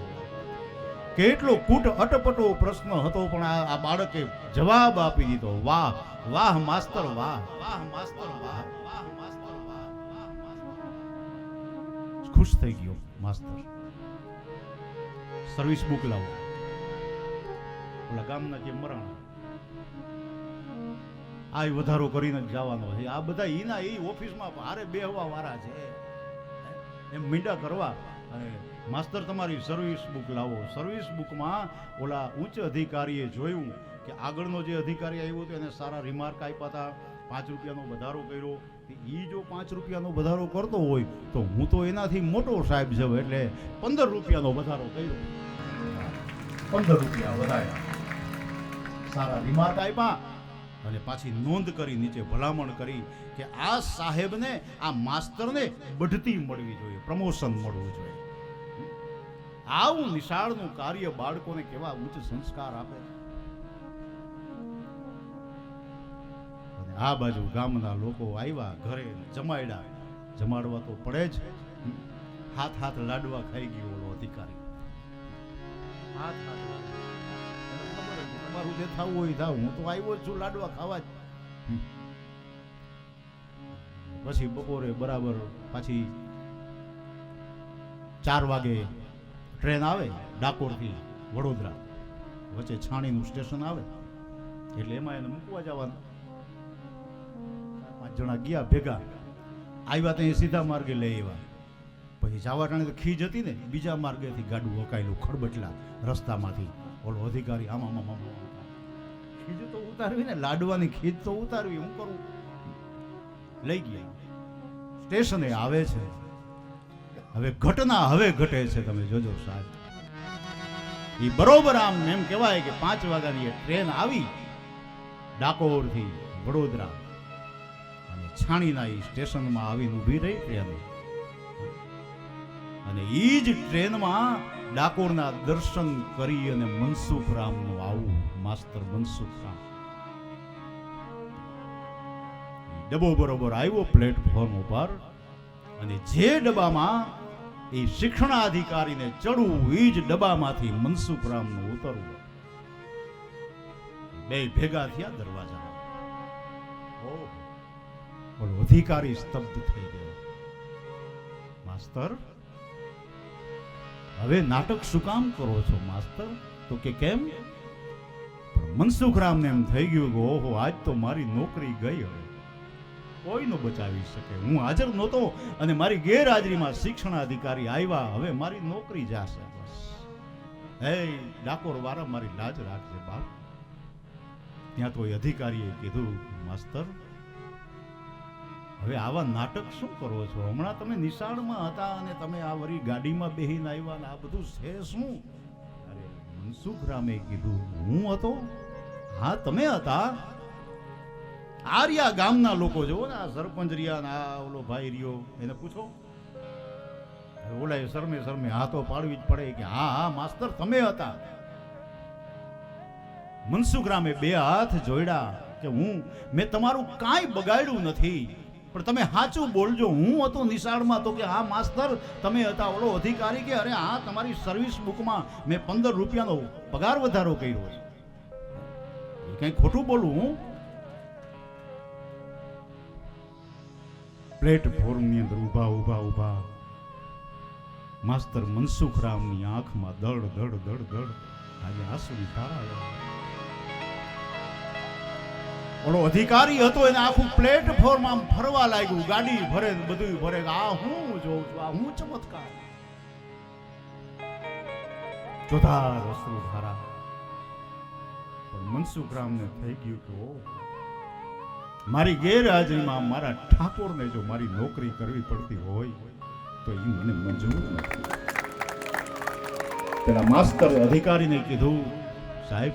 કેટલો કૂટ અટપટો પ્રશ્ન હતો, પણ આ બાળકે જવાબ આપી દીધો. વાહ વાહ માસ્તર, વાહ વાહ માસ્તર, વાહ વાહ માસ્તર, વાહ વાહ માસ્તર. ખુશ થઈ ગયો માસ્તર. સર્વિસ બુક લાવો. ઓલા ગામના જે મરાણા આ વધારો કરીને જ જવાનો છે. આ બધા એના એ ઓફિસમાં હારે બેહવા વાળા છે, એમ મીંડા કરવા. અને માસ્તર તમારી સર્વિસ બુક લાવો. સર્વિસ બુકમાં ઓલા ઉચ્ચ અધિકારીએ જોયું કે આગળનો જે અધિકારી આવ્યો હતો એને સારા રિમાર્ક આપ્યા હતા, 5 રૂપિયાનો વધારો કર્યો. એ જો 5 રૂપિયાનો વધારો કરતો હોય તો હું તો એનાથી મોટો સાહેબ છું, એટલે 15 રૂપિયાનો વધારો કર્યો. 15 રૂપિયા વધાર્યા, સારા રિમાર્ક આપ્યા, અને પાછી નોંધ કરી, નીચે ભલામણ કરી કે આ સાહેબને, આ માસ્તરને બઢતી મળવી જોઈએ, પ્રમોશન મળવું જોઈએ. આવું નિશાળનું કાર્ય બાળકોને કેવા ઉચ્ચ સંસ્કાર આપે. અને આ બાજુ ગામના લોકો આવ્યા, ઘરે જમાડ્યા. જમાડવા તો પડે જ. હાથ હાથ લાડવા ખાઈ ગયો ઓલો અધિકારી. હાથ હાથ લાડવા. તમારું જે થવું હોય થાવ, હું તો આવ્યો જ છું લાડવા ખાવા જ. પછી બપોરે બરાબર પાછી 4 વાગે ટ્રેન આવે ડાકોરથી વડોદરા, વચ્ચે છાણીનું સ્ટેશન આવે, એટલે એમાં એને મૂકવા જવાનું. 5 જણા ગયા ભેગા, આવ્યા ત્યાં સીધા માર્ગે લઈ આવ્યા. પછી જવા ટાણે તો ખીજ હતી ને, બીજા માર્ગેથી ગાડું વકાયેલું ખડબટલા રસ્તામાંથી. ઓલો અધિકારી આમાં ખીજ તો ઉતારવી ને, લાડવાની ખીજ તો ઉતારવી, હું કરું. લઈ ગયા સ્ટેશને આવે છે. હવે ઘટના હવે ઘટે છે, તમે જોજો સાહેબ. એ બરોબર આમ એમ કહેવાય કે 5 વાગ્યાની ટ્રેન આવી ડાકોરથી વડોદરા, અને છાણીના એ સ્ટેશનમાં આવીને ઊભી રહી ટ્રેન. અને એ જ ટ્રેનમાં ડાકોરના દર્શન કરી અને મનસુખ રામનું આવું, માસ્તર મનસુખ રામ. ડબ્બો બરોબર આવ્યો પ્લેટફોર્મ ઉપર, અને જે ડબ્બામાં એ શિક્ષણાધિકારીને ચડવું, એ જ ડબ્બામાંથી મનસુખ રામનું ઉતરવું. બે ભેગા થયા દરવાજા. ઓહો, બોલો અધિકારી સ્તબ્ધ થઈ ગયો. માસ્તર, હવે નાટક શું કામ કરો છો માસ્તર? તો કે કેમ? પણ મનસુખરામને એમ થઈ ગયું કે ઓહો, આજ તો મારી નોકરી ગઈ. હવે કોઈ ન બચાવી શકે. હું હાજર નહોતો અને મારી ગેરહાજરીમાં શિક્ષણાધિકારી આવ્યા. હવે મારી નોકરી જાશે. બસ હે ડાકોર વાળા, મારી લાજ રાખજે બાપ. ત્યાં તો એ અધિકારીએ કીધું, માસ્તર હવે આવા નાટક શું કરો છો? હમણાં તમે નિશાળમાં હતા અને તમે આ વળી ગાડીમાં બેહીને આવ્યા ને આ બધું છે શું? અરે મનસુખરામે કીધું, હું હતો? હા તમે હતા. આર્યા ગામના લોકો જોવો ને, આ સરપંચ રહ્યા ને આ ઓલો ભાઈ રહ્યો, એને પૂછો. ઓલા શરમે શરમે હા તો પાડવી જ પડે કે હા હા માસ્તર તમે હતા. મનસુખરામે બે હાથ જોડ્યા કે મેં તમારું કાંઈ બગાડ્યું નથી, પણ તમે સાચું બોલજો, હું હતો નિશાળમાં? તો કે હા માસ્તર તમે હતા. ઓલો અધિકારી કે અરે હા, તમારી સર્વિસ બુકમાં મેં 15 રૂપિયાનો પગાર વધારો કર્યો છે. કઈ ખોટું બોલું હું? પ્લેટફોર્મની અંદર ઊભા માસ્તર મનસુખરામની આંખમાં દડ દડ દડ દડ આજે આંસુની ધારા. ઓલો અધિકારી હતો એને આખું પ્લેટફોર્મ આમ ફરવા લાગ્યું. ગાડી ભરે બધું ભરે. આ હું જોઉં છું, આ હું ચમત્કાર. ચોધાર અશ્રુ ધારા. પણ મનસુખરામને થઈ ગયું કે ઓ, મારી ગેરહાજરીમાં મારા ઠાકોરને જો મારી નોકરી કરવી પડતી હોય તો એ મને મંજૂર નથી. પેલા માસ્તર અધિકારીને કીધું, સાહેબ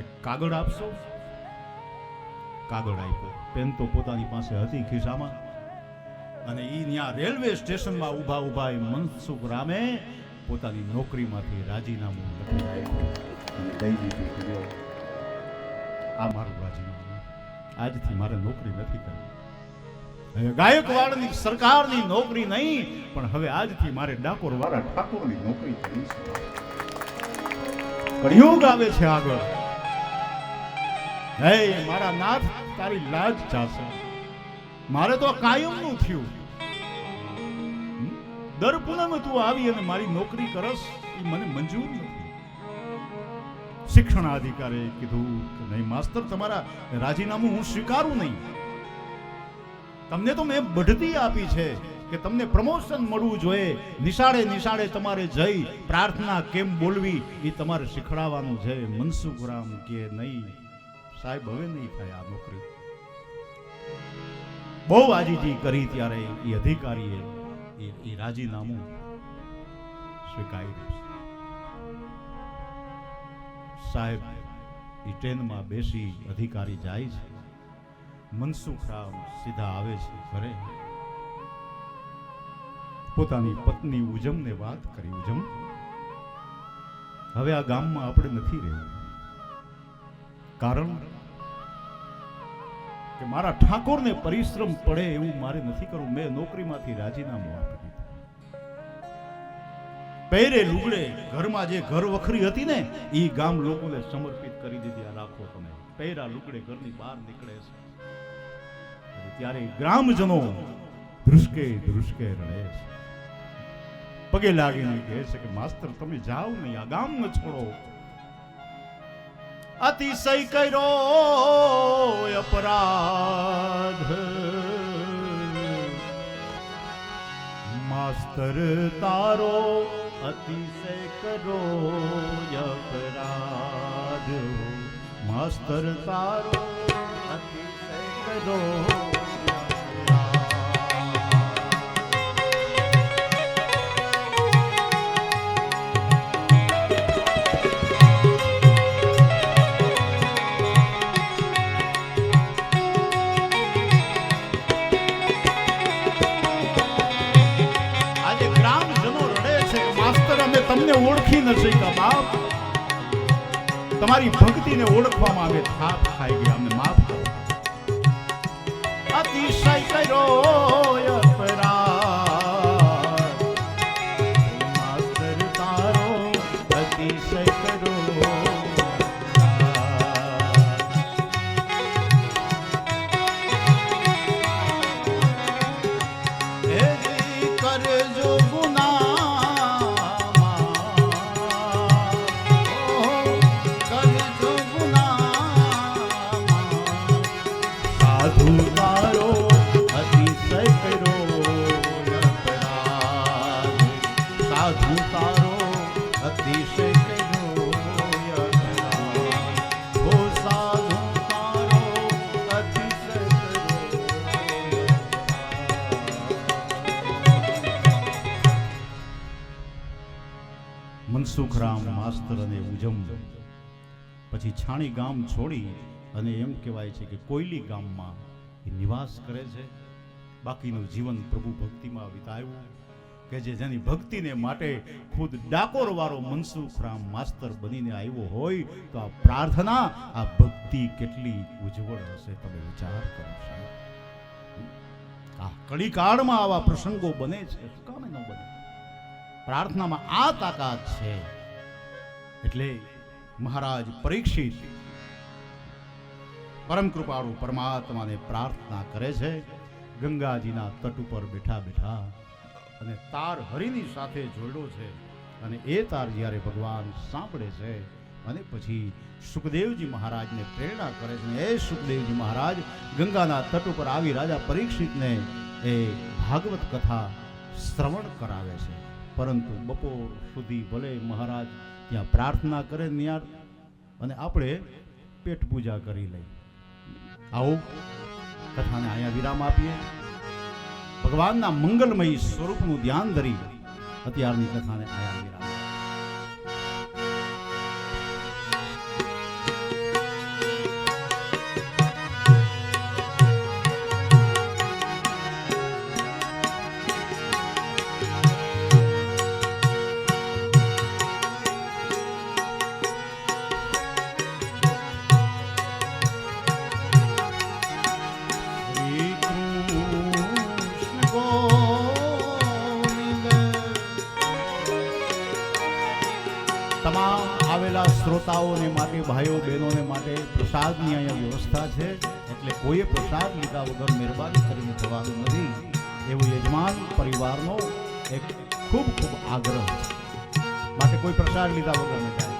એક કાગળ આપશો? કાગળ આપ્યો. પેન તો પોતાની પાસે હતી ખિસ્સામાં, અને ઈ ત્યાં રેલવે સ્ટેશનમાં ઊભા મનસુખરામે પોતાની નોકરીમાંથી રાજીનામું લખી આપ્યું અને દઈ દીધું. આ મારું રાજીનામું, આજથી મારે નોકરી નથી કરવી. હવે ગાયકવાડની સરકારની નોકરી નહીં, પણ હવે આજથી મારે ડાકોર વાળા ઠાકોરની નોકરી કરવી છે. કળિયુગ આવે છે આગળ. હે મારા નાથ, તારી લાજ ચાશે. મારે તો કાયમનું થયું. દર પૂનમે તું આવી અને મારી નોકરી કરસ, એ મને મંજૂર નથી. શિક્ષણાધિકારીએ કીધું કે નહીં માસ્તર, તમારા રાજીનામું હું સ્વીકારું નહીં. તમને તો મેં બઢતી આપી છે કે તમને પ્રમોશન મળવું જોઈએ. નિશાળે તમારે જઈ પ્રાર્થના કેમ બોલવી એ તમારે શીખડાવવાનું છે. મનસુખરામ કે નહીં સાહેબ, હવે નહીં થાય આ નોકરી. બહુ આજીજી કરી ત્યારે એ અધિકારીએ એ રાજીનામું સ્વીકાર્યું. સાહેબ એ ટ્રેનમાં બેસી અધિકારી જાય છે. મનસુખરામ સીધા આવે છે ઘરે. પોતાની પત્ની ઉજમને વાત કરી, ઉજમ હવે આ ગામમાં આપણે નથી રહેવું, કારણ કે મારા ઠાકોરને પરિશ્રમ પડે એવું મારે નથી કરવું. મેં નોકરીમાંથી રાજીનામું આપી દીધું. પહેરે લુગડે ઘરમાં જે ઘર વખરી હતી ને એ ગામ લોકોને સમર્પિત કરી દીધી. આ રાખો તમે. પહેરા લુગડે ઘરની બહાર નીકળે છે ત્યારે ગ્રામજનો ધ્રુસકે ધ્રુસકે રડે છે. પગે લાગીને કહે છે કે માસ્તર તમે જાઓ નહીં, આ ગામ ન છોડો. અતિશય કર્યો અપરાધ માસ્તર તારો, અતિશય કરો અપરાધ માસ્તર તારો, અતિશય કરો. તમને ઓળખી ન શક્યા બાપ, તમારી ભક્તિને ઓળખવામાં અમે થાપ ખાઈ ગયા, અમને માફ કરો. અતિશય કર્યો અપરાધ માસ્તર તારો, અતિશય કરો. કરજો સાધુ તારો અતિશય કર્યો અપરાધ, સાધુ તારો અતિશય કર્યો અપરાધ, ઓ સાધુ તારો અતિશય કર્યો અપરાધ. મનસુખરામ માસ્તર અને ઉજમ પછી છાણી ગામ છોડી અને એમ કહેવાય છે કે કોયલી ગામમાં એ નિવાસ કરે છે. બાકીનું જીવન પ્રભુ ભક્તિમાં વિતાવ્યું કે જેની ભક્તિને માટે ખુદ ડાકોર વાળો મનસુખરામ માસ્તર બનીને આવ્યો હોય તો આ પ્રાર્થના, આ ભક્તિ કેટલી ઉજ્જવળ હશે, તમે વિચાર કરો સાહેબ. આ કળીકાળમાં આવા પ્રસંગો બને છે, શું કામ ન બને? પ્રાર્થનામાં આ તાકાત છે. એટલે મહારાજ પરીક્ષિત પરમ કૃપાળુ પરમાત્માને પ્રાર્થના કરે છે. ગંગાજીના તટ ઉપર બેઠા બેઠા અને તાર હરિની સાથે જોડ્યો છે અને એ તાર જ્યારે ભગવાન સાંભળે છે અને પછી સુખદેવજી મહારાજને પ્રેરણા કરે છે. એ સુખદેવજી મહારાજ ગંગાના તટ ઉપર આવી રાજા પરીક્ષિતને એ ભાગવત કથા શ્રવણ કરાવે છે. પરંતુ બપોર સુધી ભલે મહારાજ ત્યાં પ્રાર્થના કરે ન્યાર અને આપણે પેટ પૂજા કરી લઈ. આવો કથાને અહીંયા વિરામ આપીએ. ભગવાનના મંગલમય સ્વરૂપનું ધ્યાન ધરી અત્યારની કથાને અહીંયા વિરામ. તમામ આવેલા શ્રોતાઓને માટે, ભાઈઓ બહેનોને માટે પ્રસાદની અહીંયા વ્યવસ્થા છે. એટલે કોઈએ પ્રસાદ લીધા વગર મહેરબાની કરીને જવાનું નથી, એવો યજમાન પરિવારનો એક ખૂબ ખૂબ આગ્રહ છે. માટે કોઈ પ્રસાદ લીધા વગર ન જાય.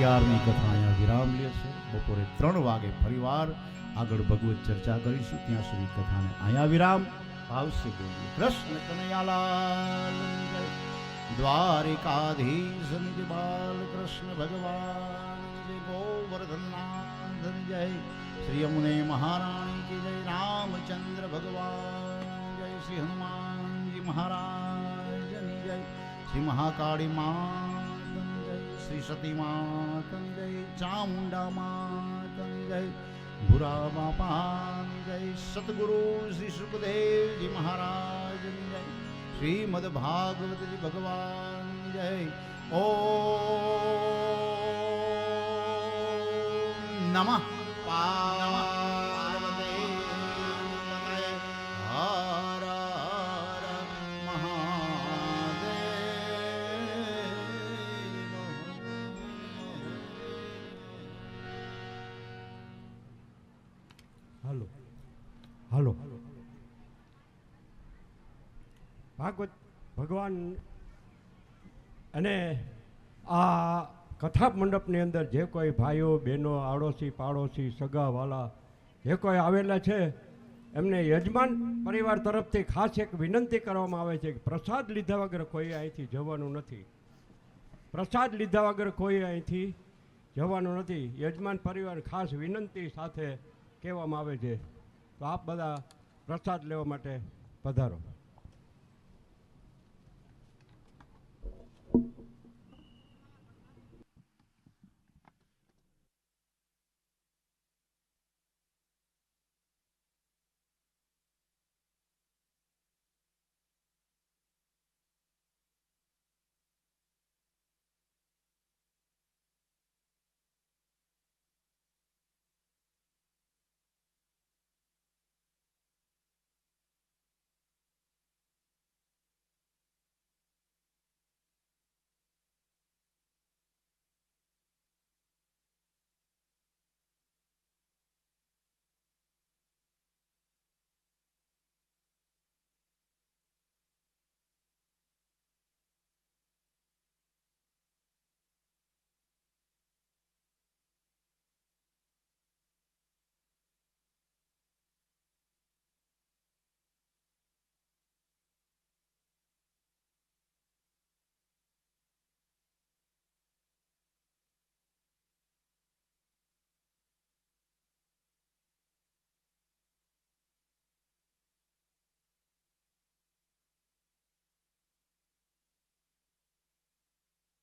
અત્યારની કથા અહીંયા વિરામ લે છે. બપોરે 3 વાગે ફરીવાર આગળ ભગવત ચર્ચા કરીશું. ત્યાં સુધી કથાને અહીંયા વિરામ. આવશે બોલીએ કૃષ્ણ કનૈયાલાલ જય. દ્વારિકાધીશ નિજ બાલ કૃષ્ણ ભગવાન જય. ગોવર્ધનનાથ જય. શ્રી યમુને મહારાણી કી જય. રામચંદ્ર ભગવાન જય. શ્રી હનુમાનજી મહારાજની જય. શ્રી મહાકાળી માતન જય. શ્રી સતી માતન જય. ચામુંડા માતન જય. ભુરા બાપાન જય. સતગુરુ શ્રી સુખદેવજી મહારાજની જય. શ્રીમદ ભાગવતજી ભગવાન જય. ઓમ નમઃ પાર્વતી પતયે. હર હર મહાદેવ. હાલો ભાગવત ભગવાન અને આ કથા મંડપની અંદર જે કોઈ ભાઈઓ બહેનો આડોશી પાડોશી સગાવાલા જે કોઈ આવેલા છે એમને યજમાન પરિવાર તરફથી ખાસ એક વિનંતી કરવામાં આવે છે કે પ્રસાદ લીધા વગર કોઈ અહીંથી જવાનું નથી. પ્રસાદ લીધા વગર કોઈ અહીંથી જવાનું નથી. યજમાન પરિવાર ખાસ વિનંતી સાથે કહેવામાં આવે છે. તો આપ બધા પ્રસાદ લેવા માટે પધારો.